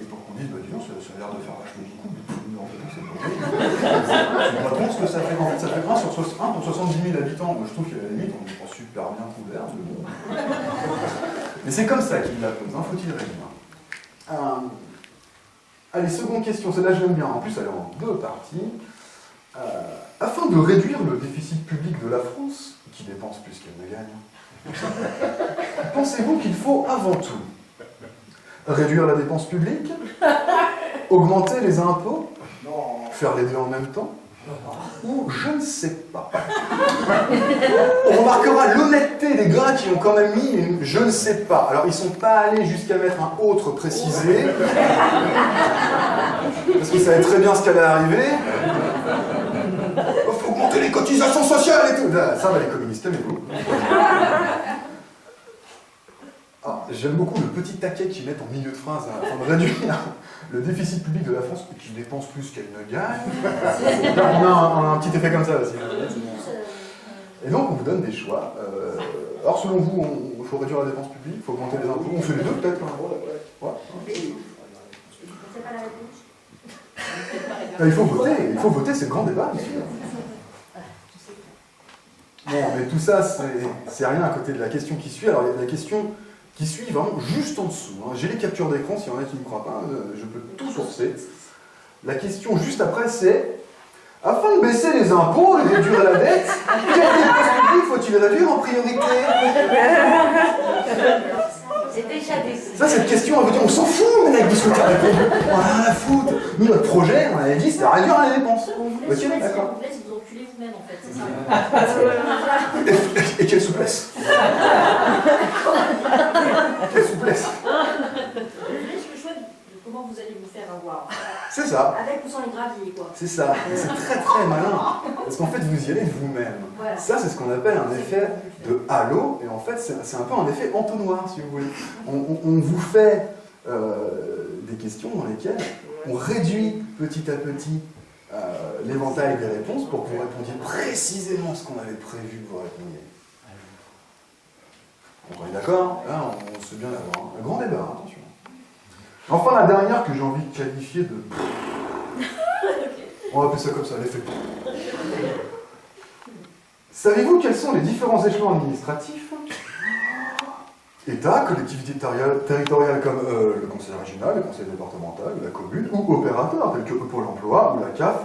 Et pour qu'on dise, bah dis donc, ça a l'air de faire vachement beaucoup, mais en fait, c'est pas vrai. C'est pas trop ce que ça fait. En fait, ça fait 1 pour 70 000 habitants. Moi, je trouve qu'à la limite, on est pas super bien couvert. Mais c'est comme ça qu'il la pose. Hein, faut-il réduire? Allez, seconde question. Celle-là, je l'aime bien. En plus, elle est en 2 parties. Afin de réduire le déficit public de la France, qui dépense plus qu'elle ne gagne, pensez-vous qu'il faut avant tout réduire la dépense publique, augmenter les impôts, faire les deux en même temps, ou je ne sais pas. On remarquera l'honnêteté des gars qui ont quand même mis une je ne sais pas. Alors ils ne sont pas allés jusqu'à mettre un autre précisé, parce qu'ils savaient très bien ce qui allait arriver. Il faut augmenter les cotisations sociales et tout. Ça va les communistes, calmez-vous. Ah, j'aime beaucoup le petit taquet qu'ils mettent en milieu de phrase afin de réduire le déficit public de la France, qui dépense plus qu'elle ne gagne. On a un petit effet comme ça aussi. Et donc on vous donne des choix. Alors selon vous, il faut réduire la dépense publique, il faut augmenter les impôts, on fait les deux peut-être. Ouais. C'est pas la réponse. Il faut voter, c'est le grand débat, monsieur. Bon, mais tout ça, c'est rien à côté de la question qui suit. Alors il y a la question qui suit vraiment juste en dessous. Hein. J'ai les captures d'écran, s'il y en a qui ne me croient pas, je peux tout sourcer. La question juste après, c'est afin de baisser les impôts et réduire la dette, quelle dépense publique faut-il réduire en priorité? C'est déjà des... Ça, cette question, on veut dire, on s'en fout, mec, de ce que tu as répondu. On a rien à foutre. Nous, notre projet, on avait dit, c'était réduire les dépenses. On vous laisse vous enculer vous-même, en fait, c'est ça. Et quelle souplesse. Quelle souplesse. Je vous laisse le choix de comment vous allez vous faire avoir. C'est ça. Avec ou sans les graviers, quoi. C'est ça. C'est très très malin. Parce qu'en fait, vous y allez de vous-même. Voilà. Ça, c'est ce qu'on appelle un effet de halo. Et en fait, c'est un peu un effet entonnoir, si vous voulez. On vous fait des questions dans lesquelles on réduit petit à petit l'éventail des réponses pour que vous répondiez précisément ce qu'on avait prévu que vous répondiez. On est d'accord? Là, on se bien d'avoir un grand débat, attention. Enfin, la dernière que j'ai envie de qualifier de... On va appeler ça comme ça, l'effet. Savez-vous quels sont les différents échelons administratifs? État, collectivité territoriale comme le conseil régional, le conseil départemental, la commune, ou opérateur tel que Pôle emploi ou la CAF,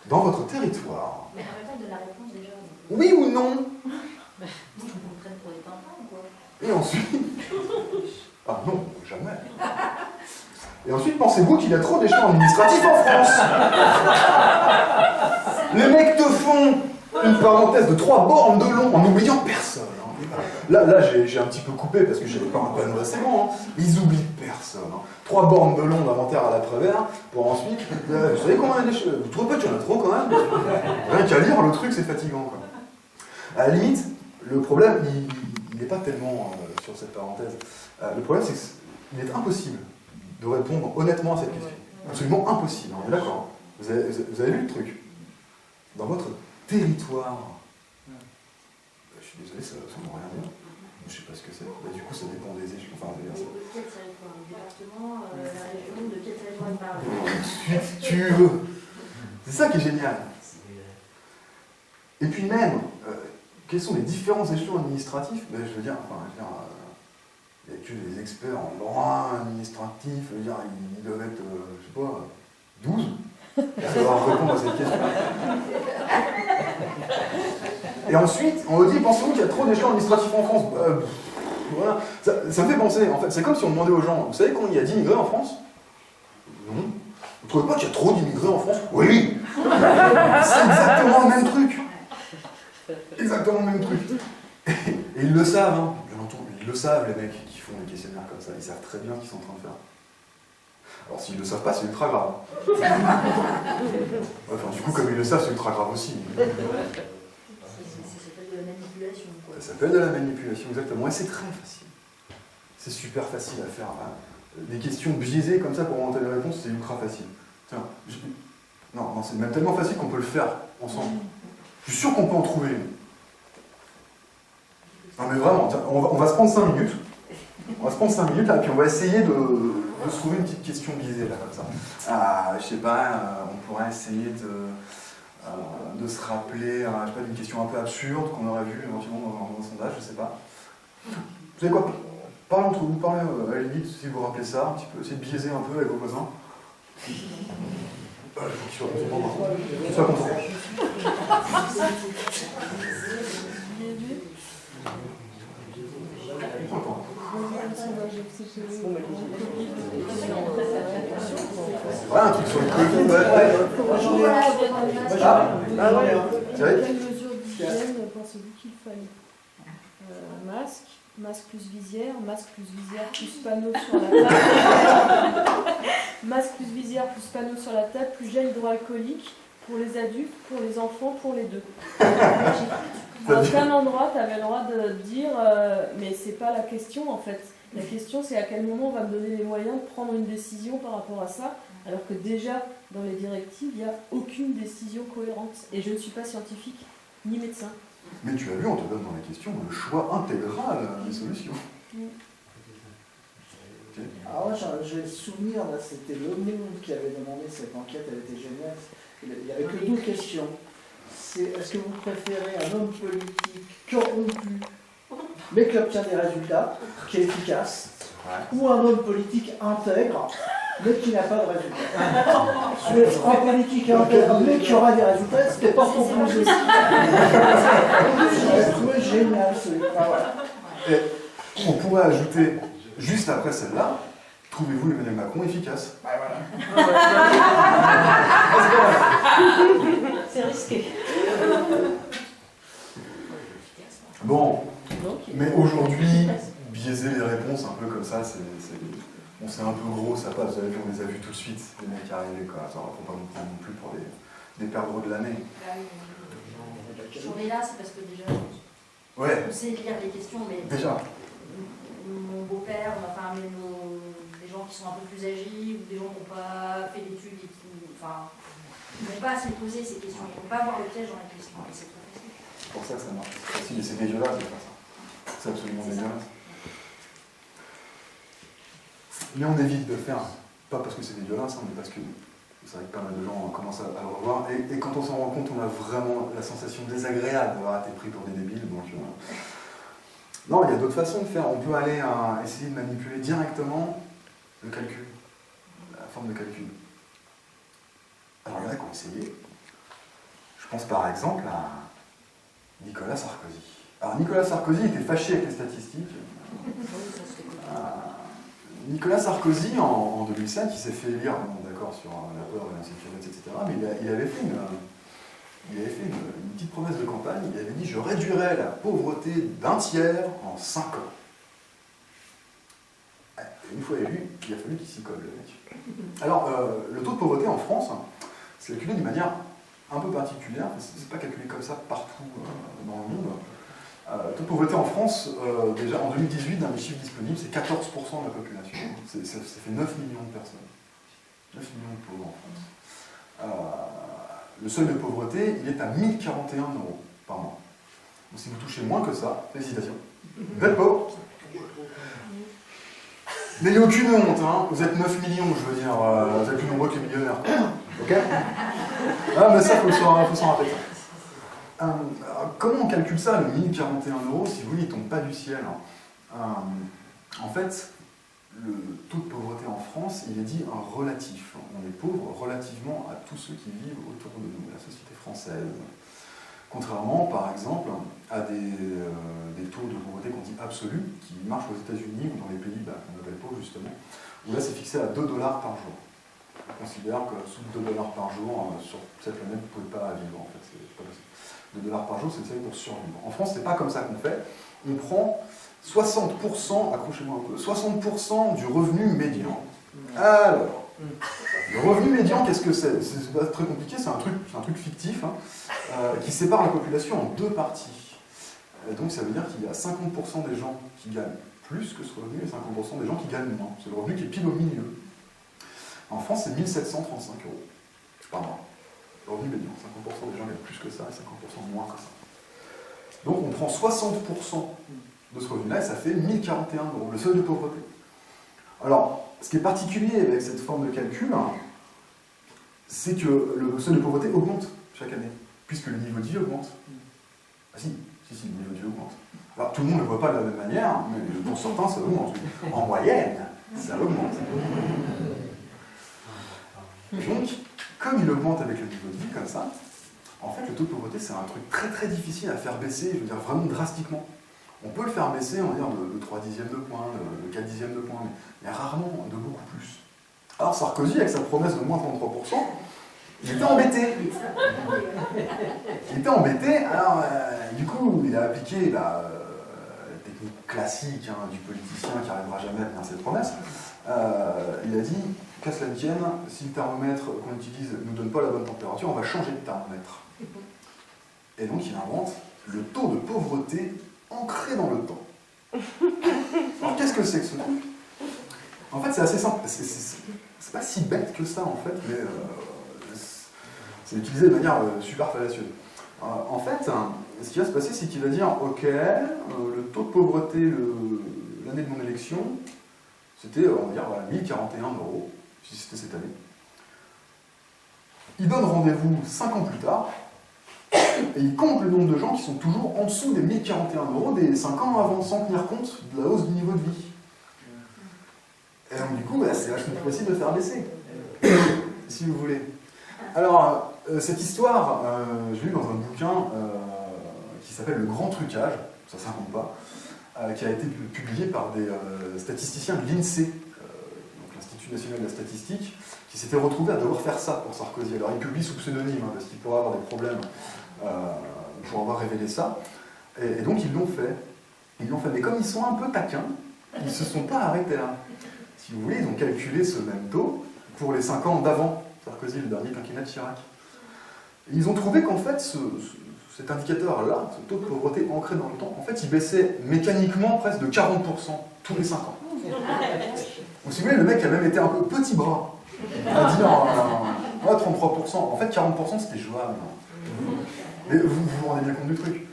dans votre territoire. Mais en même temps, de la réponse déjà. Oui ou non? Vous me prennent pour des pimpins, quoi. Et ensuite... Ah non, jamais. Et ensuite, pensez-vous qu'il y a trop d'échelons administratifs en France? Les mecs te font une parenthèse de 3 bornes de long en n'oubliant personne. Là j'ai un petit peu coupé parce que j'avais pas un panneau assez grand. Ils oublient personne. 3 bornes de long d'inventaire à l'après-vert pour ensuite... vous savez combien il y a d'échelons? Vous trouvez pas qu'il y en a trop quand même? Rien qu'à lire, le truc, c'est fatigant, quoi. À la limite, le problème, il n'est pas tellement sur cette parenthèse. Le problème, c'est qu'il est impossible de répondre honnêtement à cette question. Absolument impossible, on est d'accord. Vous avez lu le truc? Dans votre territoire, je suis désolé, ça ne veut rien dire. Je ne sais pas ce que c'est. Du coup, ça dépend des échelons. Enfin, De quel territoire? Le département, la région, de quel territoire il parle? ensuite, tu veux. C'est ça qui est génial. Et puis même, quels sont les différents échelons administratifs? Je veux dire, il n'y a que des experts en droit administratif, je veux dire, ils doivent être, je sais pas, 12 pour savoir répondre à cette question. Et ensuite, on me dit, pensez-vous qu'il y a trop d'échelons administratifs en France? Voilà. Ça me fait penser, en fait, c'est comme si on demandait aux gens, vous savez combien il y a d'immigrés en France? Non. Vous trouvez pas qu'il y a trop d'immigrés en France? Oui. C'est exactement le même truc. Exactement le même truc. Et ils le savent, hein, bien entendu. Ils le savent, les mecs qui font des questionnaires comme ça. Ils savent très bien ce qu'ils sont en train de faire. Alors, s'ils ne le savent pas, c'est ultra grave. Enfin, du coup, comme ils le savent, c'est ultra grave aussi. Ça s'appelle de la manipulation, quoi. Ça s'appelle de la manipulation, exactement. Et c'est très facile. C'est super facile à faire. Hein. Des questions biaisées comme ça pour inventer des réponses, c'est ultra facile. Tiens, non, c'est même tellement facile qu'on peut le faire ensemble. Je suis sûr qu'on peut en trouver une. Non mais vraiment, tiens, on va se prendre 5 minutes. On va se prendre 5 minutes là, puis on va essayer de se trouver une petite question biaisée là, comme ça. Je sais pas, on pourrait essayer de se rappeler, je sais pas, d'une question un peu absurde qu'on aurait vue éventuellement dans un sondage, je sais pas. Vous savez quoi? Parlez entre vous, parlez à la limite, si vous vous rappelez ça, un petit peu, essayez de biaiser un peu avec vos voisins. Il faut qu'ils soient contents. Ouais, un truc sur le Covid, Quelle mesure d'hygiène pensez-vous qu'il fallait? Masque plus visière plus panneau sur la table. Masque plus visière plus panneau sur la table, plus gel hydroalcoolique pour les adultes, pour les enfants, pour les deux. À aucun endroit, tu avais le droit de dire mais c'est pas la question en fait. La question c'est à quel moment on va me donner les moyens de prendre une décision par rapport à ça, alors que déjà dans les directives il n'y a aucune décision cohérente. Et je ne suis pas scientifique ni médecin. Mais tu as vu, on te donne dans la question le choix intégral des solutions. Alors moi j'ai le souvenir, là c'était Le Monde qui avait demandé cette enquête, elle était géniale. Il n'y avait que 2 questions. Est-ce que vous préférez un homme politique corrompu, mais qui obtient des résultats, qui est efficace, ou un homme politique intègre, mais qui n'a pas de résultats? Un politique intègre, mais qui aura des résultats, c'était pas proposé. J'ai trouvé génial celui-là. Et on pourrait ajouter, juste après celle-là, trouvez-vous Emmanuel Macron efficace? C'est risqué. Bon, mais aujourd'hui, biaiser les réponses un peu comme ça, Bon, c'est un peu gros, ça passe, vous avez vu, on les a vus tout de suite, les mecs arriver, quoi. Ça, faut pas nous prendre non plus pour des perdreaux de l'année. Si on est là, c'est parce que déjà, Ouais, on sait lire les questions, mais déjà. mon beau-père, enfin, des gens qui sont un peu plus âgés, ou des gens qui n'ont pas fait d'études et qui, enfin, ils ne vont pas se poser ces questions, ils ne vont pas voir le piège dans la question, et c'est trop facile. C'est pour ça que ça marche. C'est facile, et c'est dégueulasse de faire ça. C'est absolument dégueulasse. Mais on évite de le faire, pas parce que c'est dégueulasse, mais parce que c'est vrai que pas mal de gens commencent à le revoir, et quand on s'en rend compte, on a vraiment la sensation désagréable d'avoir été pris pour des débiles. Donc, non, il y a d'autres façons de faire. On peut aller essayer de manipuler directement le calcul, la forme de calcul. Alors, il y en a qui ont essayé. Je pense par exemple à Nicolas Sarkozy. Alors, Nicolas Sarkozy était fâché avec les statistiques. Nicolas Sarkozy, en 2007, il s'est fait élire, d'accord, sur la peur et l'insécurité, etc. Mais il avait fait une petite promesse de campagne. Il avait dit « Je réduirai la pauvreté d'un tiers en 5 ans ». Et une fois élu, il a fallu qu'il s'y colle, le mec. Alors, le taux de pauvreté en France, c'est calculé d'une manière un peu particulière. C'est pas calculé comme ça partout dans le monde. Le taux de pauvreté en France, déjà en 2018, dans les chiffres disponibles, c'est 14% de la population. Ça fait 9 millions de personnes. 9 millions de pauvres en France. Le seuil de pauvreté, il est à 1 041 € par mois. Donc si vous touchez moins que ça, félicitations. Vous êtes pauvre. N'ayez aucune honte, hein. Vous êtes 9 millions, je veux dire, vous êtes plus nombreux que les millionnaires. Ok? Ah, mais ça, faut s'en rappeler. Comment on calcule ça, le 1 041 € si vous voulez, il ne tombe pas du ciel. En fait, le taux de pauvreté en France, il est dit un relatif. On est pauvre relativement à tous ceux qui vivent autour de nous, la société française. Contrairement, par exemple, à des taux de pauvreté qu'on dit absolus, qui marchent aux États-Unis ou dans les pays qu'on appelle pauvres, justement, où là, c'est fixé à 2 $ par jour. On considère que sous 2 $ par jour, sur cette planète, vous ne pouvez pas vivre, en fait. C'est pas possible. 2 $ par jour, c'est le seuil pour survivre. En France, c'est pas comme ça qu'on fait. On prend 60%, accrochez-moi un peu, 60% du revenu médian. Alors, le revenu médian, qu'est-ce que c'est? C'est pas très compliqué, c'est un truc fictif, hein, qui sépare la population en deux parties. Donc ça veut dire qu'il y a 50% des gens qui gagnent plus que ce revenu et 50% des gens qui gagnent moins. C'est le revenu qui est pile au milieu. En France, c'est 1 735 € par mois. Le revenu médian, 50% des gens gagnent plus que ça et 50% moins que ça. Donc on prend 60% de ce revenu-là et ça fait 1 041 €, le seuil de pauvreté. Alors, ce qui est particulier avec cette forme de calcul, c'est que le seuil de pauvreté augmente chaque année, puisque le niveau de vie augmente. Ah si, le niveau de vie augmente. Alors tout le monde ne le voit pas de la même manière, mais pour certains ça augmente. En moyenne, ça augmente. Donc, comme il augmente avec le niveau de vie, comme ça, en fait, le taux de pauvreté, c'est un truc très très difficile à faire baisser, je veux dire vraiment drastiquement. On peut le faire baisser, on va dire, de 3 dixièmes de point, de 4 dixièmes de point, mais rarement de beaucoup plus. Alors Sarkozy, avec sa promesse de moins 33%, il était embêté. Il était embêté, alors du coup, il a appliqué la technique classique du politicien qui n'arrivera jamais à tenir ses promesses. Il a dit, qu'à cela ne tienne, si le thermomètre qu'on utilise ne nous donne pas la bonne température, on va changer de thermomètre. Et donc il invente le taux de pauvreté ancré dans le temps. Alors qu'est-ce que c'est que ce truc? En fait c'est assez simple, c'est pas si bête que ça en fait, mais c'est utilisé de manière super fallacieuse. En fait, ce qui va se passer, c'est qu'il va dire, ok, le taux de pauvreté l'année de mon élection, c'était, on va dire, 1 041 €, si c'était cette année. Il donne rendez-vous 5 ans plus tard, et il compte le nombre de gens qui sont toujours en dessous des 1 041 € des 5 ans avant, sans tenir compte de la hausse du niveau de vie. Et donc du coup, c'est vachement plus facile de faire baisser, si vous voulez. Alors, cette histoire, je l'ai lu dans un bouquin qui s'appelle Le Grand Trucage, ça ne s'invente pas, qui a été publié par des statisticiens de l'INSEE, donc l'Institut National de la Statistique, qui s'étaient retrouvés à devoir faire ça pour Sarkozy. Alors ils publient sous pseudonyme, parce qu'ils pourraient avoir des problèmes pour avoir révélé ça, et donc ils l'ont fait. Mais comme ils sont un peu taquins, ils ne se sont pas arrêtés là. si vous voulez, ils ont calculé ce même taux pour les 5 ans d'avant Sarkozy, le dernier quinquennat de Chirac. Et ils ont trouvé qu'en fait, cet indicateur-là, ce taux de pauvreté ancré dans le temps, en fait, il baissait mécaniquement presque de 40% tous les 5 ans. Donc, si vous voulez, le mec a même été un peu petit bras. À dire, 33%. En fait, 40%, c'était jouable. Mais vous rendez bien compte du truc.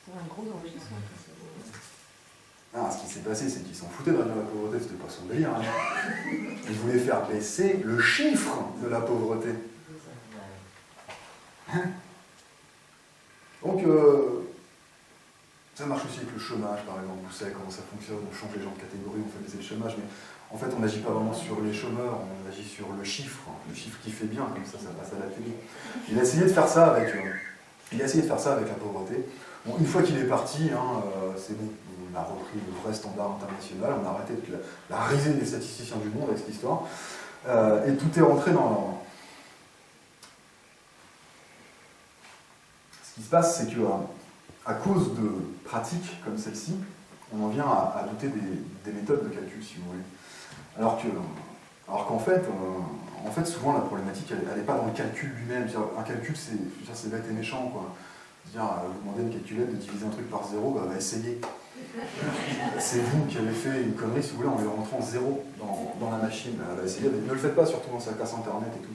C'est un gros enrichissement. Ah, ce qui s'est passé, c'est qu'ils s'en foutaient de réduire la pauvreté, c'était pas son délire. Hein. Ils voulaient faire baisser le chiffre de la pauvreté. Donc, ça marche aussi avec le chômage, par exemple. Vous savez comment ça fonctionne, on change les gens de catégorie, on fait baisser le chômage, mais en fait, on n'agit pas vraiment sur les chômeurs, on agit sur le chiffre qui fait bien, comme ça passe à la télé. Il a essayé de faire ça avec la pauvreté. Bon, une fois qu'il est parti, c'est bon, on a repris le vrai standard international, on a arrêté de la risée des statisticiens du monde avec cette histoire, et tout est rentré dans... Ce qui se passe, c'est que à cause de pratiques comme celle-ci, on en vient à douter des méthodes de calcul, si vous voulez. Alors qu'en fait, souvent la problématique, elle n'est pas dans le calcul lui-même. Un calcul, c'est bête et méchant, quoi. Vous demandez à une calculette de diviser un truc par 0, bah, elle va essayer. C'est vous qui avez fait une connerie, si vous voulez, en lui rentrant 0 dans la machine. Elle va essayer. Ne le faites pas, surtout dans sa classe internet et tout.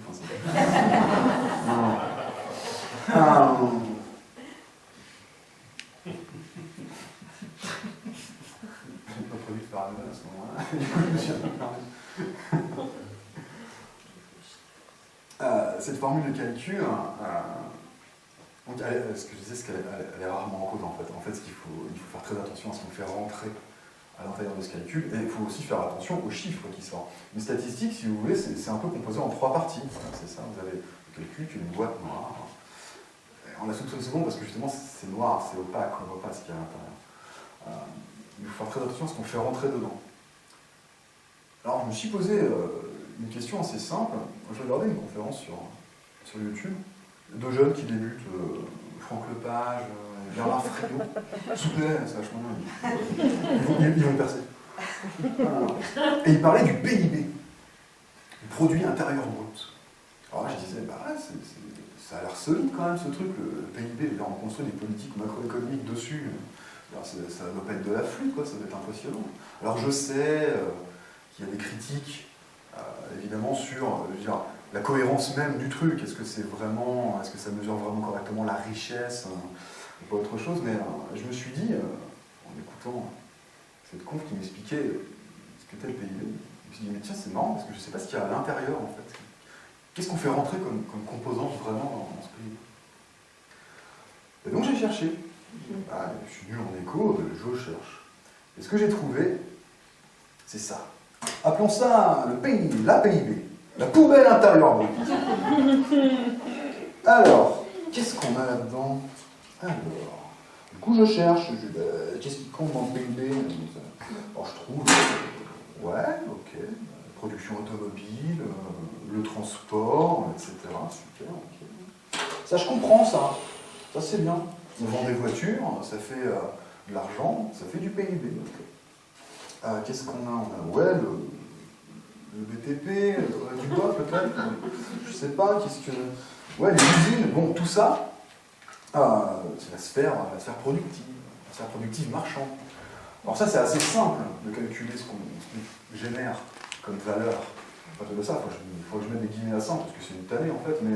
J'ai pas prévu de faire un à ce moment-là. Du coup, je me suis un peu perdu. Cette formule de calcul, donc, ce que je disais, c'est qu'elle est rarement en cause, en fait. En fait, il faut faire très attention à ce qu'on fait rentrer à l'intérieur de ce calcul, et il faut aussi faire attention aux chiffres qui sortent. Une statistique, si vous voulez, c'est un peu composé en 3 parties. C'est ça, vous avez le calcul, qui est une boîte noire. On la soupçonne souvent parce que justement, c'est noir, c'est opaque, on ne voit pas ce qu'il y a à l'intérieur. Il faut faire très attention à ce qu'on fait rentrer dedans. Alors, je me suis posé une question assez simple. Je regardais une conférence sur YouTube, 2 jeunes qui débutent, Franck Lepage, Bernard Friot, soudain, c'est vachement bien, ils vont percer. Et ils parlaient du PIB, du produit intérieur brut. Alors là, je disais, ça a l'air solide quand même ce truc, le PIB, on construit des politiques macroéconomiques dessus, ça ne doit pas être de la flûte, quoi, ça doit être impressionnant. Alors je sais qu'il y a des critiques, évidemment, sur la cohérence même du truc. Est-ce que ça mesure vraiment correctement la richesse, ou pas autre chose, mais je me suis dit, en écoutant cette conf qui m'expliquait ce qu'était le PIB, je me suis dit, mais tiens, c'est marrant, parce que je ne sais pas ce qu'il y a à l'intérieur, en fait. Qu'est-ce qu'on fait rentrer comme composante vraiment dans ce PIB? Et donc j'ai cherché. Je suis nul en écho, je cherche. Et ce que j'ai trouvé, c'est ça. Appelons ça le PIB, la PIB. La poubelle intérieure brute. Alors, qu'est-ce qu'on a là-dedans? Alors, du coup, je cherche. Qu'est-ce qui compte dans le PIB? Alors, je trouve. Ouais, ok. Production automobile, le transport, etc. Super, ok. Ça, je comprends, ça. Ça, c'est bien. On vend des voitures, ça fait de l'argent, ça fait du PIB. Okay. Qu'est-ce qu'on a? On a, le BTP, du bois peut-être, je sais pas, ouais, les usines, bon, tout ça, c'est la sphère productive marchande. Alors ça, c'est assez simple de calculer ce qu'on génère comme valeur. Enfin, de ça, il faut que je mette des guillemets à ça, parce que c'est une tannée en fait, mais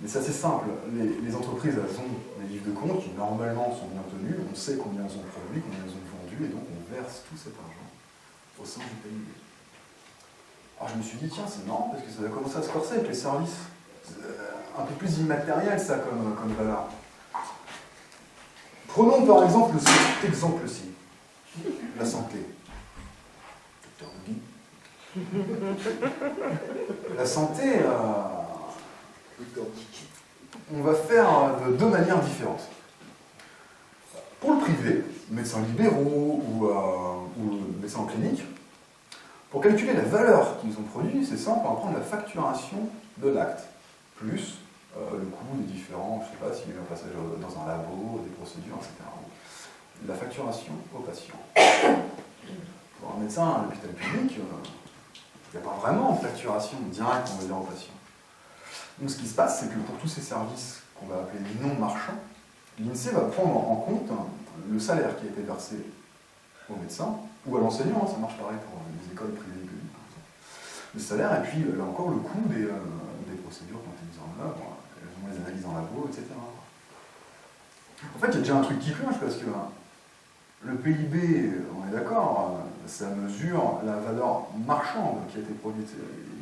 c'est assez simple. Les entreprises, elles ont des livres de compte qui normalement sont bien tenus, on sait combien elles ont produit, combien elles ont vendu, et donc on verse tout cet argent au sein du PIB. Alors je me suis dit, tiens, c'est marrant, parce que ça va commencer à se corser avec les services. Un peu plus immatériel, ça, comme valeur. Prenons par exemple cet exemple-ci. La santé. Docteur Guy. La santé, on va faire de 2 manières différentes. Pour le privé, médecins libéraux ou médecins en clinique, pour calculer la valeur qu'ils ont produit, c'est simple, on va prendre la facturation de l'acte, plus le coût des différents, je ne sais pas s'il y a eu un passage dans un labo, des procédures, etc. La facturation au patient. Pour un médecin à l'hôpital public, il n'y a pas vraiment de facturation directe, on va dire, aux patients. Donc ce qui se passe, c'est que pour tous ces services qu'on va appeler non marchands, l'INSEE va prendre en compte le salaire qui a été versé au médecin ou à l'enseignant, ça marche pareil pour les écoles privées et publiques, par exemple. Le salaire, et puis là encore le coût des procédures qui ont été mises en œuvre, les analyses en labo, etc. En fait, il y a déjà un truc qui cloche parce que le PIB, on est d'accord, ça mesure la valeur marchande qui a été produite.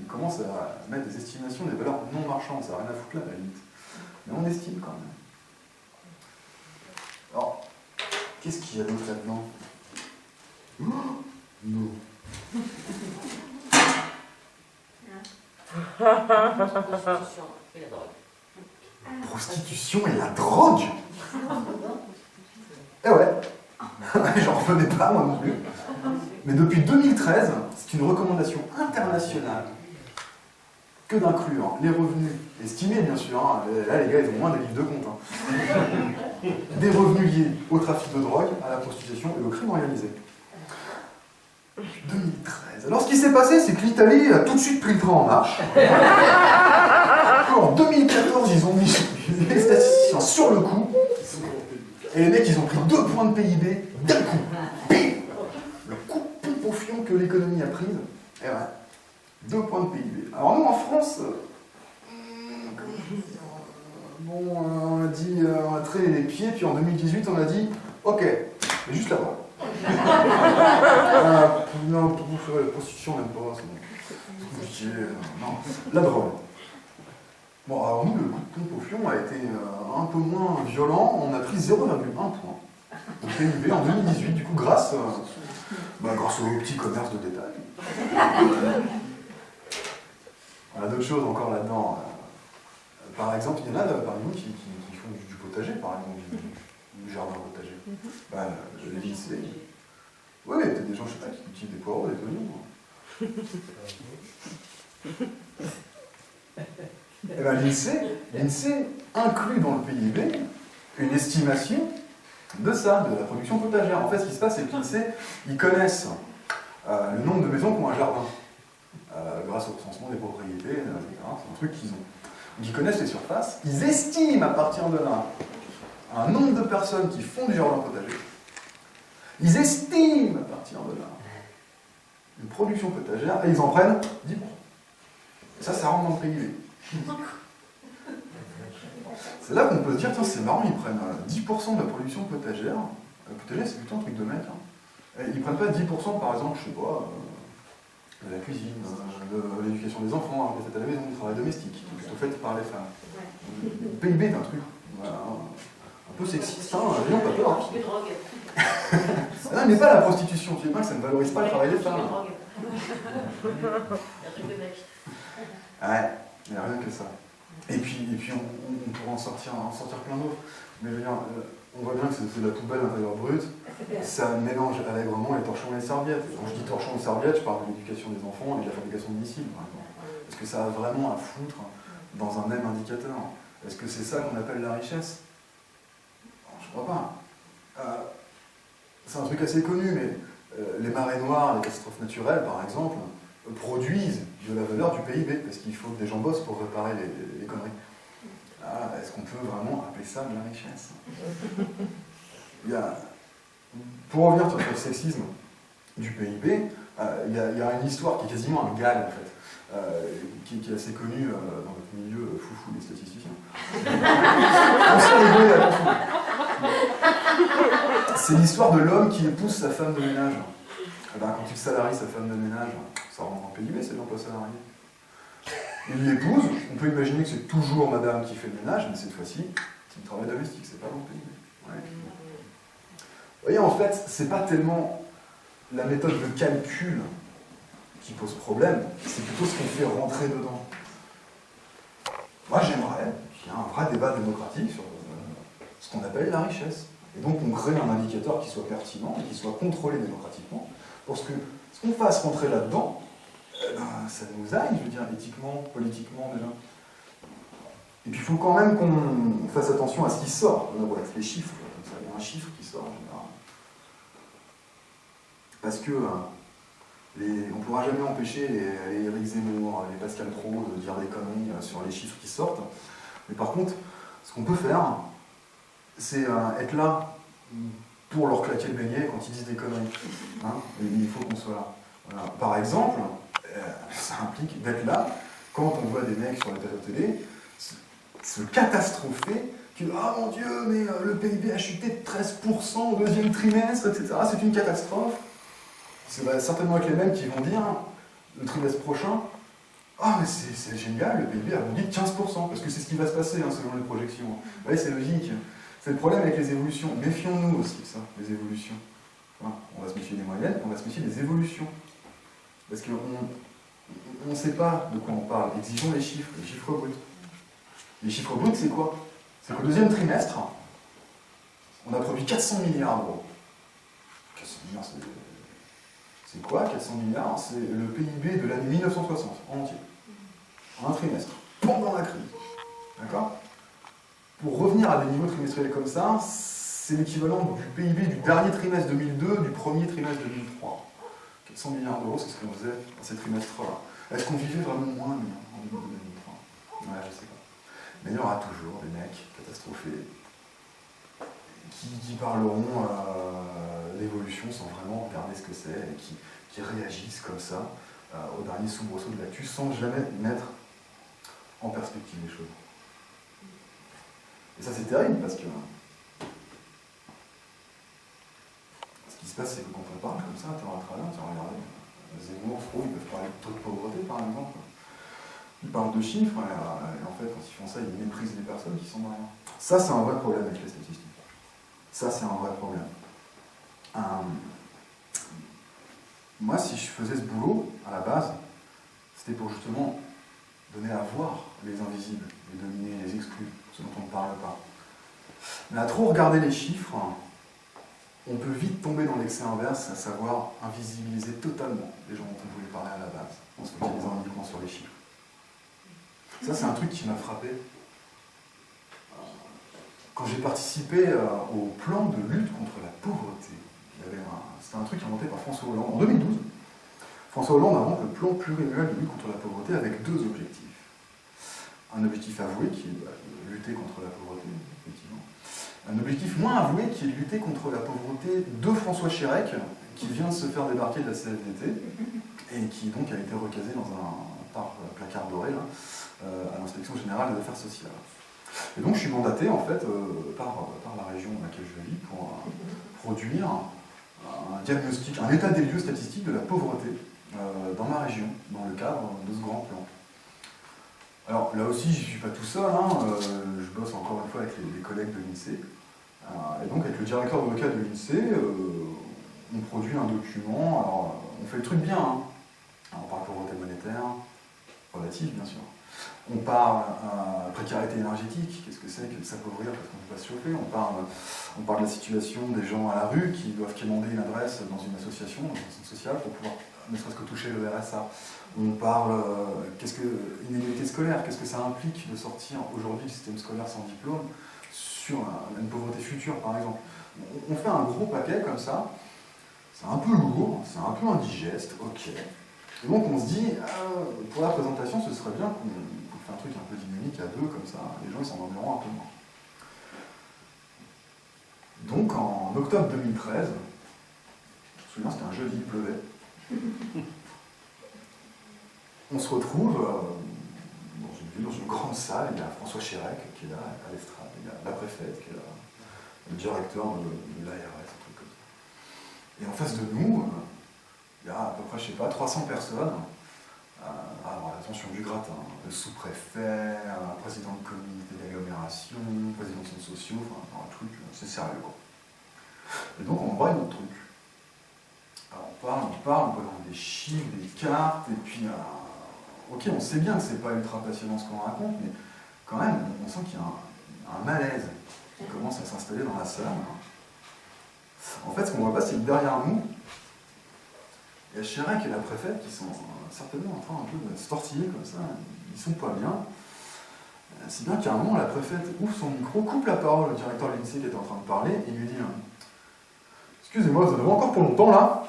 Il commence à mettre des estimations des valeurs non marchandes, ça n'a rien à foutre là, à la limite. Mais on estime quand même. Alors, qu'est-ce qu'il y a d'autre là-dedans? Non. Prostitution et la drogue. Eh ouais, j'en revenais pas moi non plus. Mais depuis 2013, c'est une recommandation internationale que d'inclure les revenus estimés, bien sûr. Là, les gars, ils ont moins des livres de compte. Des revenus liés au trafic de drogue, à la prostitution et au crime organisé. 2013. Alors, ce qui s'est passé, c'est que l'Italie a tout de suite pris le train en marche. En 2014, ils ont mis les statisticiens sur le coup. Et les mecs, ils ont pris 2 points de PIB d'un coup. Bim, le coup de pompe au fion que l'économie a prise. Et ouais, 2 points de PIB. Alors nous, en France, on a dit, on a traîné les pieds, puis en 2018, on a dit, ok, mais juste là-bas. Non, pour vous faire la prostitution, même pas, c'est compliqué. Non, la drogue. Bon, alors nous, le coup de pompe au fion a été un peu moins violent. On a pris 0,1 point au PIB en 2018, du coup, grâce au petit commerce de détail. On a d'autres choses encore là-dedans. Par exemple, il y en a parmi nous qui font du potager, par exemple, du jardin potager. Le lycée. Oui, il y a des gens, je sais pas, qui cultivent des poireaux, des oignons. Eh bien, l'INSEE inclut dans le PIB une estimation de ça, de la production potagère. En fait, ce qui se passe, c'est que l'INSEE, ils connaissent le nombre de maisons qui ont un jardin, grâce au recensement des propriétés, etc. C'est un truc qu'ils ont. Donc, ils connaissent les surfaces, ils estiment à partir de là un nombre de personnes qui font du jardin potager. Ils estiment à partir de là une production potagère et ils en prennent 10%. Et ça rentre dans le PIB. C'est là qu'on peut se dire, tiens, c'est marrant, ils prennent 10% de la production potagère. Potager, c'est plutôt un truc de mec. Et ils prennent pas 10%, par exemple, je sais pas, de la cuisine, de l'éducation des enfants, des fêtes à la maison, du travail domestique, qui est plutôt fait par les femmes. Le PIB est un truc un peu sexiste, n'ayons pas peur. Non, mais pas la prostitution, tu sais pas que ça ne valorise pas le travail des femmes. Ouais, il n'y a rien que ça. Et puis on pourra en sortir plein d'autres. Mais je veux dire, on voit bien que c'est de la poubelle intérieure brute. Ça mélange allègrement les torchons et les serviettes. Quand je dis torchons et serviettes, je parle de l'éducation des enfants et de la fabrication de missiles, par exemple. Est-ce que ça a vraiment à foutre dans un même indicateur? Est-ce que c'est ça qu'on appelle la richesse? Je crois pas. C'est un truc assez connu, mais les marées noires, les catastrophes naturelles, par exemple, produisent de la valeur du PIB, parce qu'il faut que des gens bossent pour réparer les conneries. Est-ce qu'on peut vraiment appeler ça de la richesse? Pour revenir sur le sexisme du PIB, il y a une histoire qui est quasiment un gag, en fait, qui est assez connue dans notre milieu foufou des statisticiens. On s'en rigoler, attention. C'est l'histoire de l'homme qui épouse sa femme de ménage. Quand il salarie sa femme de ménage, ça rentre en PIB, c'est l'emploi salarié. Il l'épouse, on peut imaginer que c'est toujours madame qui fait le ménage, mais cette fois-ci, c'est le travail domestique, c'est pas dans le PIB. Ouais. Vous voyez, en fait, c'est pas tellement la méthode de calcul qui pose problème, c'est plutôt ce qu'on fait rentrer dedans. Moi, j'aimerais qu'il y ait un vrai débat démocratique sur ce qu'on appelle la richesse. Et donc, on crée un indicateur qui soit pertinent et qui soit contrôlé démocratiquement, parce que ce qu'on fasse rentrer là-dedans, ça nous aille, je veux dire, éthiquement, politiquement, déjà. Et puis, il faut quand même qu'on fasse attention à ce qui sort de la boîte, les chiffres, comme ça, il y a un chiffre qui sort en général. Parce que On ne pourra jamais empêcher les Éric Zemmour, les Pascal Praud de dire des conneries sur les chiffres qui sortent. Mais par contre, ce qu'on peut faire, c'est être là pour leur claquer le beignet quand ils disent des conneries. Hein, et il faut qu'on soit là. Voilà. Par exemple, ça implique d'être là quand on voit des mecs sur la télé se catastropher que « Ah mon Dieu, mais le PIB a chuté de 13% au deuxième trimestre, etc. C'est une catastrophe. » C'est certainement avec les mêmes qui vont dire le trimestre prochain « Ah mais c'est génial, le PIB a bondi de 15%, parce que c'est ce qui va se passer selon les projections. » Vous voyez, c'est logique. C'est le problème avec les évolutions. Méfions-nous aussi de ça, les évolutions. Enfin, on va se méfier des moyennes, on va se méfier des évolutions. Parce qu'on ne sait pas de quoi on parle. Exigeons les chiffres bruts. Les chiffres bruts, c'est quoi? C'est qu'au deuxième trimestre, on a produit 400 milliards d'euros. 400 milliards, c'est quoi 400 milliards? C'est le PIB de l'année 1960, en entier. En un trimestre, pendant la crise. D'accord? Pour revenir à des niveaux trimestriels comme ça, c'est l'équivalent du PIB du dernier trimestre 2002, du premier trimestre 2003. 400 milliards d'euros, c'est ce qu'on faisait dans ces trimestres-là. Est-ce qu'on vivait vraiment moins bien en 2003? Ouais, je sais pas. Mais il y aura toujours des mecs catastrophés qui parleront d'évolution sans vraiment regarder ce que c'est et qui réagissent comme ça au dernier soubresaut de l'actu sans jamais mettre en perspective les choses. Et ça c'est terrible parce que ce qui se passe c'est que quand on parle comme ça, tu vas regarder Zemmour, Praud, ils peuvent parler de taux de pauvreté par exemple. Ils parlent de chiffres et en fait quand ils font ça, ils méprisent les personnes qui sont derrière. Ça c'est un vrai problème avec les statistiques. Ça c'est un vrai problème. Moi si je faisais ce boulot à la base, c'était pour justement donner à voir les invisibles, les dominés, les exclus, ceux dont on ne parle pas. Mais à trop regarder les chiffres, on peut vite tomber dans l'excès inverse, à savoir invisibiliser totalement les gens dont on voulait parler à la base, en se focalisant uniquement sur les chiffres. Ça, c'est un truc qui m'a frappé. Quand j'ai participé au plan de lutte contre la pauvreté, c'était un truc inventé par François Hollande en 2012. François Hollande invente le plan pluriannuel de lutte contre la pauvreté avec deux objectifs. Un objectif avoué qui est de lutter contre la pauvreté, effectivement. Un objectif moins avoué qui est de lutter contre la pauvreté de François Chérec, qui vient de se faire débarquer de la CFDT et qui donc a été recasé dans un placard doré là, à l'inspection générale des affaires sociales. Et donc je suis mandaté en fait par la région dans laquelle je vis pour produire un diagnostic, un état des lieux statistique de la pauvreté dans ma région, dans le cadre de ce grand plan. Alors là aussi, je ne suis pas tout seul, je bosse encore une fois avec les collègues de l'INSEE. Et donc avec le directeur de local de l'INSEE, on produit un document, alors on fait le truc bien, Alors, on parle pauvreté monétaire, relative bien sûr. On parle précarité énergétique, qu'est-ce que c'est que de s'appauvrir parce qu'on ne peut pas se chauffer. On parle de la situation des gens à la rue qui doivent quémander une adresse dans une association, dans une sociale, pour pouvoir ne serait-ce que toucher le RSA. On parle qu'est-ce que inégalité scolaire, qu'est-ce que ça implique de sortir aujourd'hui du système scolaire sans diplôme sur une pauvreté future par exemple. On fait un gros paquet comme ça, c'est un peu lourd, c'est un peu indigeste, ok. Et donc on se dit, pour la présentation, ce serait bien qu'on fasse un truc un peu dynamique à deux, comme ça, les gens ils s'en emmèneront un peu moins. Donc en octobre 2013, je me souviens c'était un jeudi, il pleuvait, on se retrouve dans une grande salle, il y a François Chérec qui est là à l'estrade, il y a la préfète qui est là, le directeur de l'ARS, un truc comme ça. Et en face de nous, il y a à peu près, je sais pas, 300 personnes. Alors attention du gratin, le sous-préfet, un président de communauté d'agglomération, président de centres sociaux, enfin un truc, c'est sérieux quoi. Et donc on voit notre truc. Alors on parle, on présente des chiffres, des cartes, et puis ok, on sait bien que c'est pas ultra passionnant ce qu'on raconte, mais quand même, on sent qu'il y a un malaise qui commence à s'installer dans la salle. En fait, ce qu'on voit pas, c'est que derrière nous, il y a Chirac et la préfète qui sont certainement en train un peu de se tortiller comme ça, ils sont pas bien. C'est bien qu'à un moment, la préfète ouvre son micro, coupe la parole au directeur de l'INSEE qui est en train de parler, et lui dit « Excusez-moi, vous en avez encore pour longtemps là ?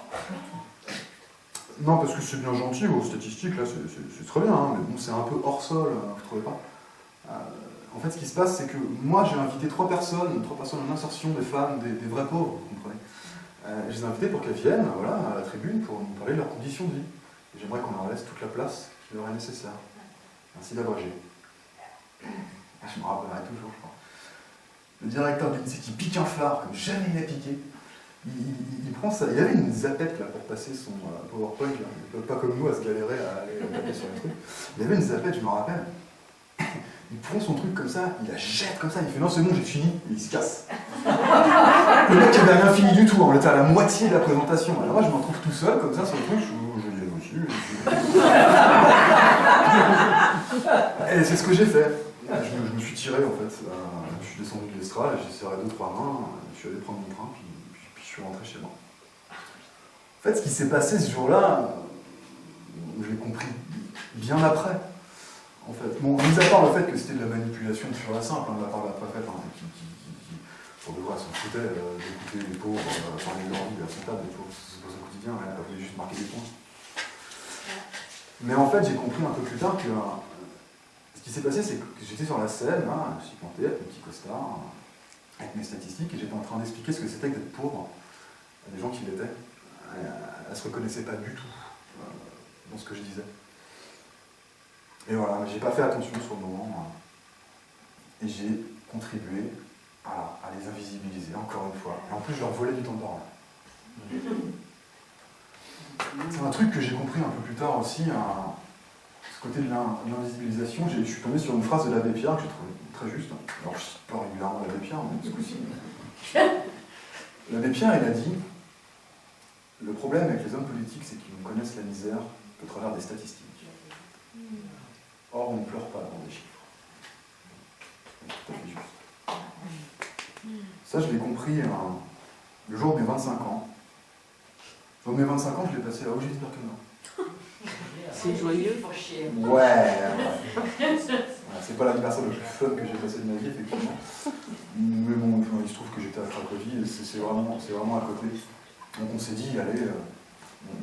Non, parce que c'est bien gentil, vos statistiques, là, c'est très bien, hein, mais bon, c'est un peu hors sol, vous trouvez pas? En fait, ce qui se passe, c'est que moi, j'ai invité 3 personnes en insertion, des femmes, des vrais pauvres, vous comprenez. Je les ai invitées pour qu'elles viennent, voilà, à la tribune, pour nous parler de leurs conditions de vie. Et j'aimerais qu'on leur laisse toute la place qui leur est nécessaire. Merci d'abréger. Je me rappellerai toujours, je crois. Le directeur du lycée qui pique un phare, comme jamais il n'a piqué, il prend ça. Il y avait une zapette là, pour passer son PowerPoint, là. Pas comme nous à se galérer à aller taper sur les trucs. Il y avait une zapette, je me rappelle. Il prend son truc comme ça, il la jette comme ça, il fait non, c'est bon, j'ai fini, et il se casse. Le mec avait rien fini du tout, on était à la moitié de la présentation. Alors moi, je me retrouve tout seul, comme ça, sur le truc, je dis aussi. Et c'est ce que j'ai fait. Je me suis tiré, en fait. Je suis descendu de l'estrade, j'ai serré 2-3 mains, je suis allé prendre mon train, puis je suis rentré chez moi. En fait, ce qui s'est passé ce jour-là, je l'ai compris bien après. En fait, bon, mis à part le fait que c'était de la manipulation pure et simple, de la part de la préfète, qui pour de vrai, s'en foutait d'écouter les pauvres parler de leur vie à son table, c'est pas son quotidien, elle voulait juste marquer des points. Mais en fait, j'ai compris un peu plus tard que ce qui s'est passé, c'est que j'étais sur la scène, là, je suis planté avec mon petit costard, avec mes statistiques, et j'étais en train d'expliquer ce que c'était que d'être pauvre à des gens qui l'étaient. Elle ne se reconnaissait pas du tout dans ce que je disais. Et voilà, j'ai pas fait attention sur le moment, et j'ai contribué à les invisibiliser, encore une fois. Et en plus, je leur volais du temps de parole. C'est un truc que j'ai compris un peu plus tard aussi, ce côté de l'invisibilisation. Je suis tombé sur une phrase de l'abbé Pierre que j'ai trouvée très juste. Alors, je cite pas régulièrement l'abbé Pierre, mais ce coup-ci. L'abbé Pierre, il a dit « Le problème avec les hommes politiques, c'est qu'ils ne connaissent la misère qu'au travers des statistiques. Or, on ne pleure pas dans des chiffres. » C'est tout à fait juste. Ça, je l'ai compris le jour de mes 25 ans. Le jour de mes 25 ans, je l'ai passé à Augier-Birkenau. C'est joyeux. Ouais. C'est pas l'anniversaire le plus fun que j'ai passé de ma vie, effectivement. Mais bon, il se trouve que j'étais à Cracovie, et c'est vraiment à côté. Donc on s'est dit, allez,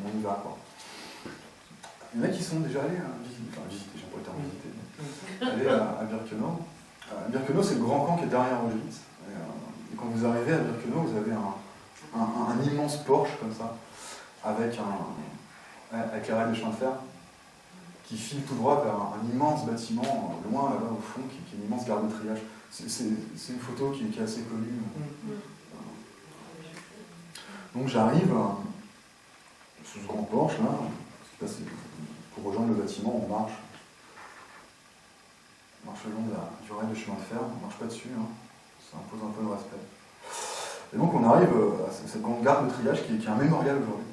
on y va, quoi. Il y en a qui sont déjà allés visiter, j'ai pas le terme visiter, aller à Birkenau. Birkenau, c'est le grand camp qui est derrière Auschwitz. Et quand vous arrivez à Birkenau, vous avez un immense Porsche comme ça, avec la rail de chemin de fer, qui file tout droit vers un immense bâtiment, loin là-bas au fond, qui est une immense gare de triage. C'est une photo qui est assez connue. Donc j'arrive sous ce grand Porsche là, pour rejoindre le bâtiment, on marche le long du rail de chemin de fer, on ne marche pas dessus, ça impose un peu de respect. Et donc on arrive à cette grande gare de triage qui est un mémorial aujourd'hui.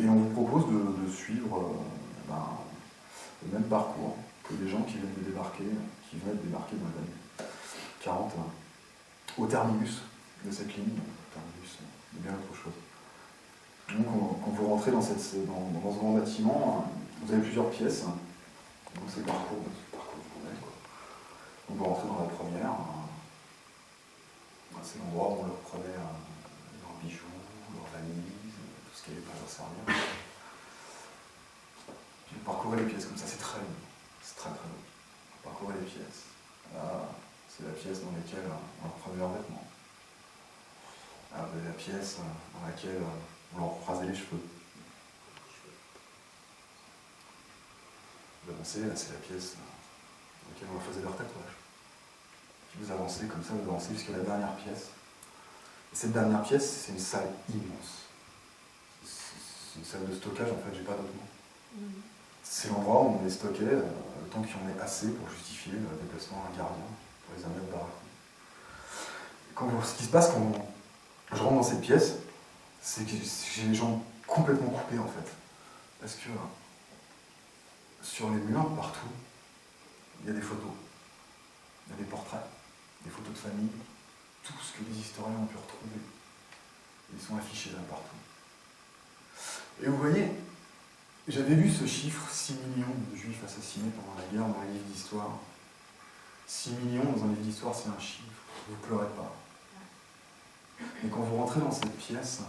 Et on vous propose de suivre le même parcours que des gens qui venaient de débarquer dans les années 40 au terminus de cette ligne. Terminus, c'est bien autre chose. Donc quand vous rentrez dans ce grand bâtiment, vous avez plusieurs pièces. Donc c'est le parcours que vous connaissez. Donc vous rentrez dans la première. C'est l'endroit où on leur prenait leurs bijoux, leurs valises, tout ce qui n'allait pas leur servir. Puis vous parcourez les pièces comme ça, c'est très long. C'est très très long. Vous parcourez les pièces. Là, c'est la pièce dans laquelle on leur prenait leurs vêtements. Là, vous avez la pièce dans laquelle on leur rasait les cheveux. Vous avancez, là c'est la pièce dans laquelle on leur faisait leur tatouage. Vous avancez comme ça, vous avancez jusqu'à la dernière pièce. Et cette dernière pièce, c'est une salle immense. C'est une salle de stockage, en fait, j'ai pas d'autre mot. C'est l'endroit où on les stockait, le temps qu'il y en ait assez pour justifier le déplacement d'un gardien, pour les amener au baraque. Ce qui se passe quand je rentre dans cette pièce, c'est que j'ai les jambes complètement coupées, en fait. Parce que sur les murs, partout, il y a des photos, il y a des portraits. Des photos de famille, tout ce que les historiens ont pu retrouver. Ils sont affichés là partout. Et vous voyez, j'avais lu ce chiffre, 6 millions de juifs assassinés pendant la guerre dans les livres d'histoire. 6 millions dans un livre d'histoire, c'est un chiffre. Vous ne pleurez pas. Et quand vous rentrez dans cette pièce,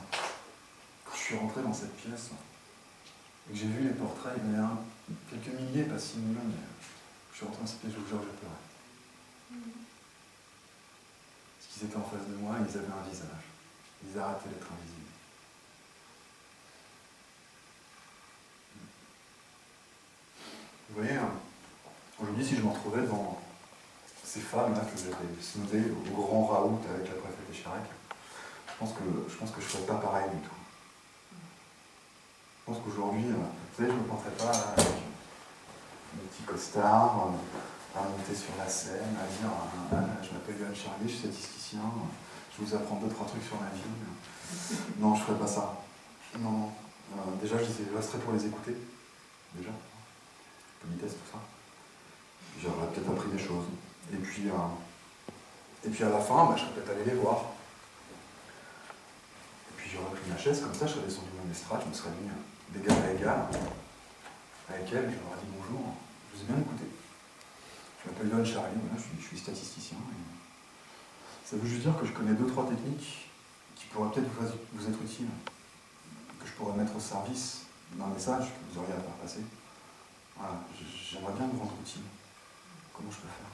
quand je suis rentré dans cette pièce, et que j'ai vu les portraits, il y en a quelques milliers, pas 6 millions, mais je suis rentré dans cette pièce, je vous jure, j'ai pleuré. Parce qu'ils étaient en face de moi, ils avaient un visage. Ils arrêtaient d'être invisibles. Vous voyez, aujourd'hui, si je me retrouvais devant ces femmes-là que j'avais snodées au grand raout avec la préfète Chirac, je pense que je ne ferais pas pareil du tout. Je pense qu'aujourd'hui, vous savez, je ne me penserais pas là, avec mes petits costards, à monter sur la scène, à dire je m'appelle Yoann Charlier, je suis statisticien, je vais vous apprendre 2-3 trucs sur ma vie. Non, je ne ferais pas ça. Non. Déjà, je resterais pour les écouter. Déjà. Politesse, tout ça. J'aurais peut-être appris des choses. Et puis à la fin, je serais peut-être allé les voir. Et puis j'aurais pris ma chaise, comme ça, je serais descendu dans l'estrade, je me serais mis d'égal à égal avec elle, je leur ai dit bonjour, je vous ai bien écouté. Je m'appelle Yoann Charlier, voilà, je suis statisticien. Et ça veut juste dire que je connais 2-3 techniques qui pourraient peut-être vous être utiles, que je pourrais mettre au service d'un message que vous auriez à faire passer. Voilà, j'aimerais bien vous rendre utile. Comment je peux faire?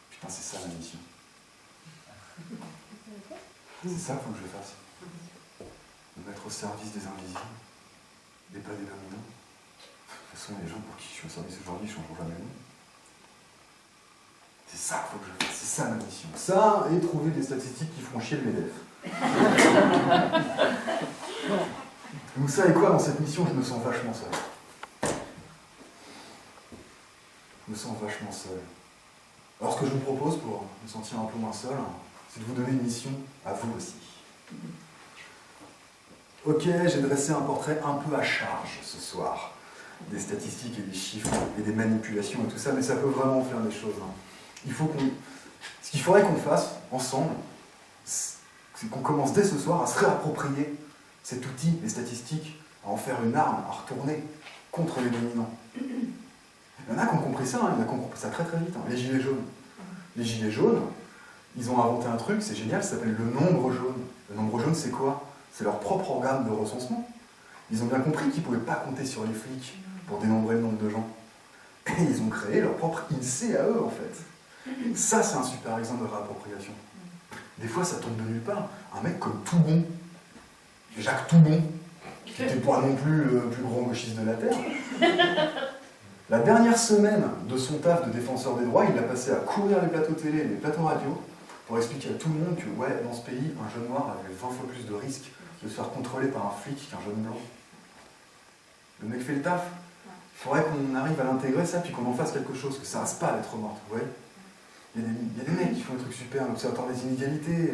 Putain, c'est ça la mission. C'est ça qu'il faut que je fasse. Me mettre au service des invisibles, des pas des dominants. De toute façon, les gens pour qui je suis au service aujourd'hui ne changeront jamais. C'est ça qu'il faut que je fasse. C'est ça ma mission. Ça, et trouver des statistiques qui font chier le MEDEF. Vous savez quoi, dans cette mission, je me sens vachement seul. Je me sens vachement seul. Alors ce que je vous propose pour me sentir un peu moins seul, c'est de vous donner une mission à vous aussi. Ok, j'ai dressé un portrait un peu à charge ce soir. Des statistiques et des chiffres et des manipulations et tout ça, mais ça peut vraiment faire des choses. Ce qu'il faudrait qu'on fasse ensemble, c'est qu'on commence dès ce soir à se réapproprier cet outil, les statistiques, à en faire une arme, à retourner contre les dominants. Il y en a qui ont compris ça, il y en a qui ont compris ça très très vite. Les gilets jaunes. Les gilets jaunes, ils ont inventé un truc, c'est génial, ça s'appelle le nombre jaune. Le nombre jaune, c'est quoi? C'est leur propre organe de recensement. Ils ont bien compris qu'ils ne pouvaient pas compter sur les flics pour dénombrer le nombre de gens. Et ils ont créé leur propre INSEE à eux, en fait. Ça, c'est un super exemple de réappropriation. Des fois, ça tombe de nulle part. Un mec comme Toubon, Jacques Toubon, qui n'était pas non plus le plus grand gauchiste de la Terre, la dernière semaine de son taf de défenseur des droits, il l'a passé à courir les plateaux télé et les plateaux radio pour expliquer à tout le monde que, ouais, dans ce pays, un jeune noir avait 20 fois plus de risques de se faire contrôler par un flic qu'un jeune blanc. Le mec fait le taf. Il faudrait qu'on arrive à l'intégrer, ça, puis qu'on en fasse quelque chose, que ça reste pas d'être morte, vous voyez. Il y a des mecs qui font des trucs super, l'Observatoire des inégalités.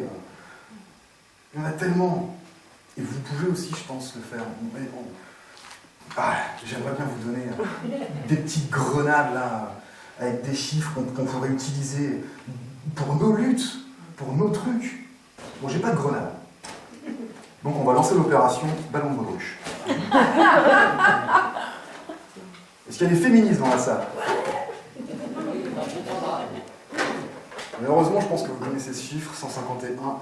Il y en a tellement. Et vous pouvez aussi, je pense, le faire. J'aimerais bien vous donner des petites grenades, là, avec des chiffres qu'on pourrait utiliser pour nos luttes, pour nos trucs. Bon, j'ai pas de grenade. Donc on va lancer l'opération Ballon de baudruche. Est-ce qu'il y a des féministes dans la salle? Mais heureusement, je pense que vous connaissez ce chiffre, 151.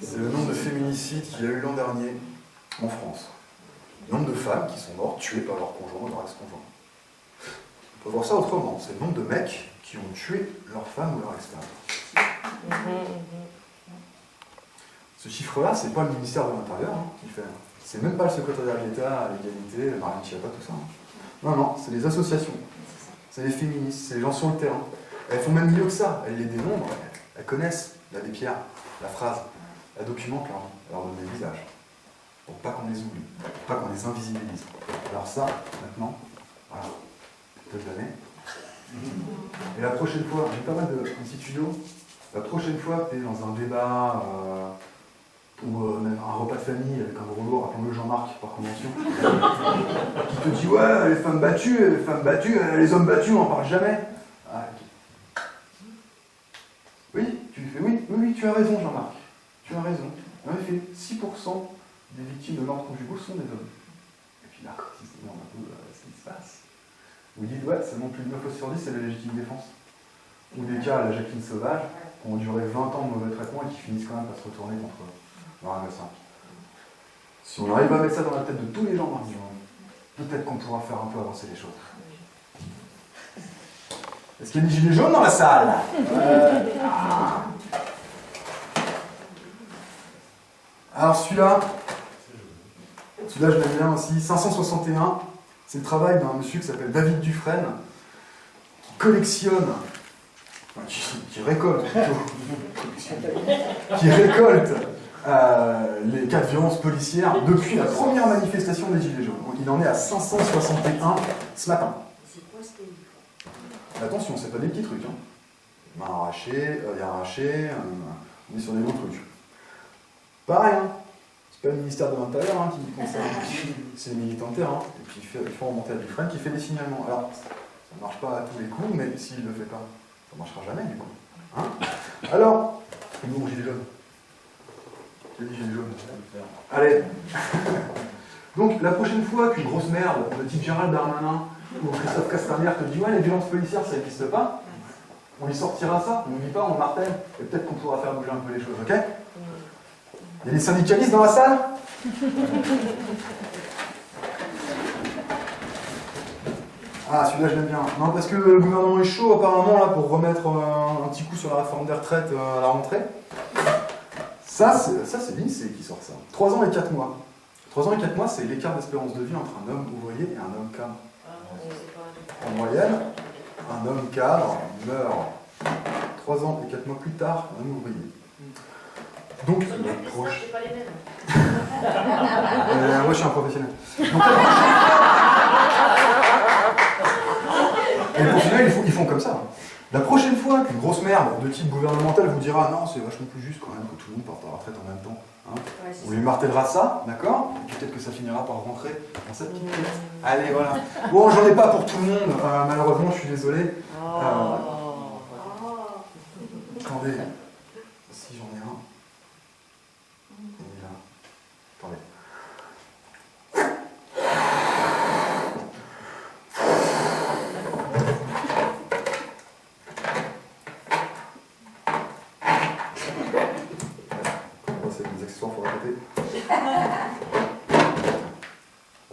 C'est le nombre de féminicides qu'il y a eu l'an dernier en France. Le nombre de femmes qui sont mortes, tuées par leur conjoint ou leur ex-conjoint. On peut voir ça autrement. C'est le nombre de mecs qui ont tué leur femme ou leur ex-femme. Ce chiffre-là, c'est pas le ministère de l'Intérieur qui fait. C'est même pas le secrétariat d'État à l'égalité, Marine Schiappa, tout ça. Non, c'est les associations. C'est les féministes, c'est les gens sur le terrain. Elles font même mieux que ça. Elles les dénombrent, elles connaissent l'abbé Pierre, la phrase. Elles documentent leur donne des visages. Pour pas qu'on les oublie, pour pas qu'on les invisibilise. Alors ça, maintenant, voilà, je peux te donner. Et la prochaine fois, j'ai pas mal de petits tuyaux. La prochaine fois que tu es dans un débat ou même un repas de famille avec un gros lourd, appelons-le Jean-Marc par convention, qui te dit ouais, les femmes battues, les hommes battus, on n'en parle jamais. Ah, okay. Oui, tu lui fais oui, tu as raison Jean-Marc, tu as raison. En effet, 6% des victimes de meurtres conjugaux sont des hommes. Et puis là, quand ils se demandent un peu ce qui se passe, vous dites ouais, seulement plus de 9 fois sur 10 c'est la légitime défense. Ou des cas à la Jacqueline Sauvage, qui ont duré 20 ans de mauvais traitements et qui finissent quand même par se retourner contre leur agresseur. Si on arrive à mettre ça dans la tête de tous les gens dans le monde, peut-être qu'on pourra faire un peu avancer les choses. Est-ce qu'il y a des gilets jaunes dans la salle? Alors celui-là je l'aime bien aussi, 561, c'est le travail d'un monsieur qui s'appelle David Dufresne, qui collectionne, enfin, qui récolte plutôt, qui récolte les cas de violence policière depuis la première manifestation des Gilets jaunes. Il en est à 561 ce matin. C'est quoi ce pays? Attention, c'est pas des petits trucs. Hein. Main arrachée, œil arraché, on est sur des gros trucs. Pareil, hein. C'est pas le ministère de l'Intérieur hein, qui concerne, c'est les militants de terrain. Et puis il faut remonter à Dufresne qui fait des signalements. Alors, ça marche pas à tous les coups, mais s'il le fait pas, ça marchera jamais du coup. Hein. Alors, nous, gilet jaune. J'ai dit gilet jaune. Allez. Donc, la prochaine fois qu'une grosse merde de type Gérald Darmanin ou Christophe Castaner te dit ouais, les violences policières ça n'existe pas, on lui sortira ça, on ne dit pas, on le martèle, et peut-être qu'on pourra faire bouger un peu les choses, ok? Il y a des syndicalistes dans la salle? Ah, celui-là je l'aime bien. Non, parce que le gouvernement est chaud apparemment là pour remettre un petit coup sur la réforme des retraites à la rentrée. Ça c'est l'INSEE qui sort ça. 3 ans et 4 mois. 3 ans et 4 mois, c'est l'écart d'espérance de vie entre un homme ouvrier et un homme cadre. En moyenne, un homme cadre meurt 3 ans et 4 mois plus tard qu'un homme ouvrier. Donc, proche. C'est pas les mêmes. Moi, je suis un professionnel. Donc, et les professionnels, ils font comme ça. La prochaine fois qu'une grosse merde de type gouvernemental vous dira non, c'est vachement plus juste quand même que tout le monde parte à la retraite en même temps. Hein. Ouais, on lui martélera ça, d'accord? Et peut-être que ça finira par rentrer dans sa petite tête. Allez, voilà. Bon, j'en ai pas pour tout le monde, malheureusement, je suis désolé. Attendez, si j'en ai un. Il est là. Attendez.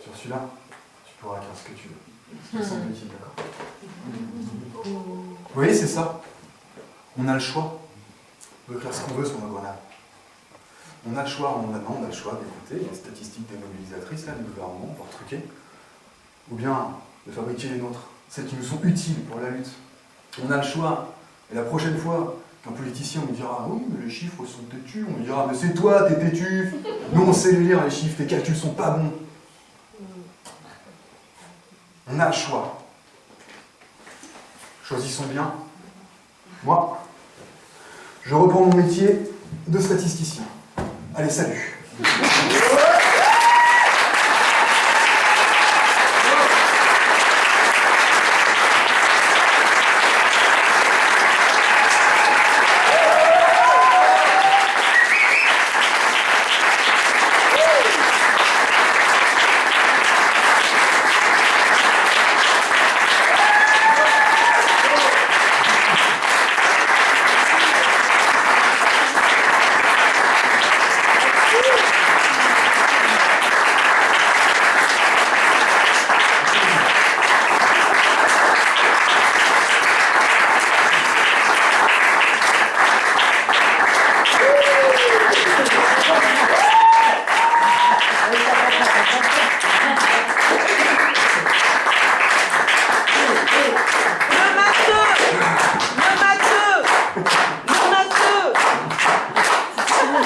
Sur celui-là, tu pourras écrire ce que tu veux. C'est utile, d'accord? Vous voyez, c'est ça. On a le choix. On peut écrire ce qu'on veut sur nos grenades. On a le choix, on a le choix d'écouter les statistiques démobilisatrices là, du gouvernement pour truquer, ou bien de fabriquer les nôtres, celles qui nous sont utiles pour la lutte. On a le choix, et la prochaine fois qu'un politicien nous dira « Oui, mais les chiffres sont têtus », on lui dira « Mais c'est toi, t'es têtu ! Nous, on sait les lire, les chiffres, tes calculs sont pas bons. » On a le choix. Choisissons bien. Moi, je reprends mon métier de statisticien. Allez, salut.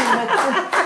Le matheux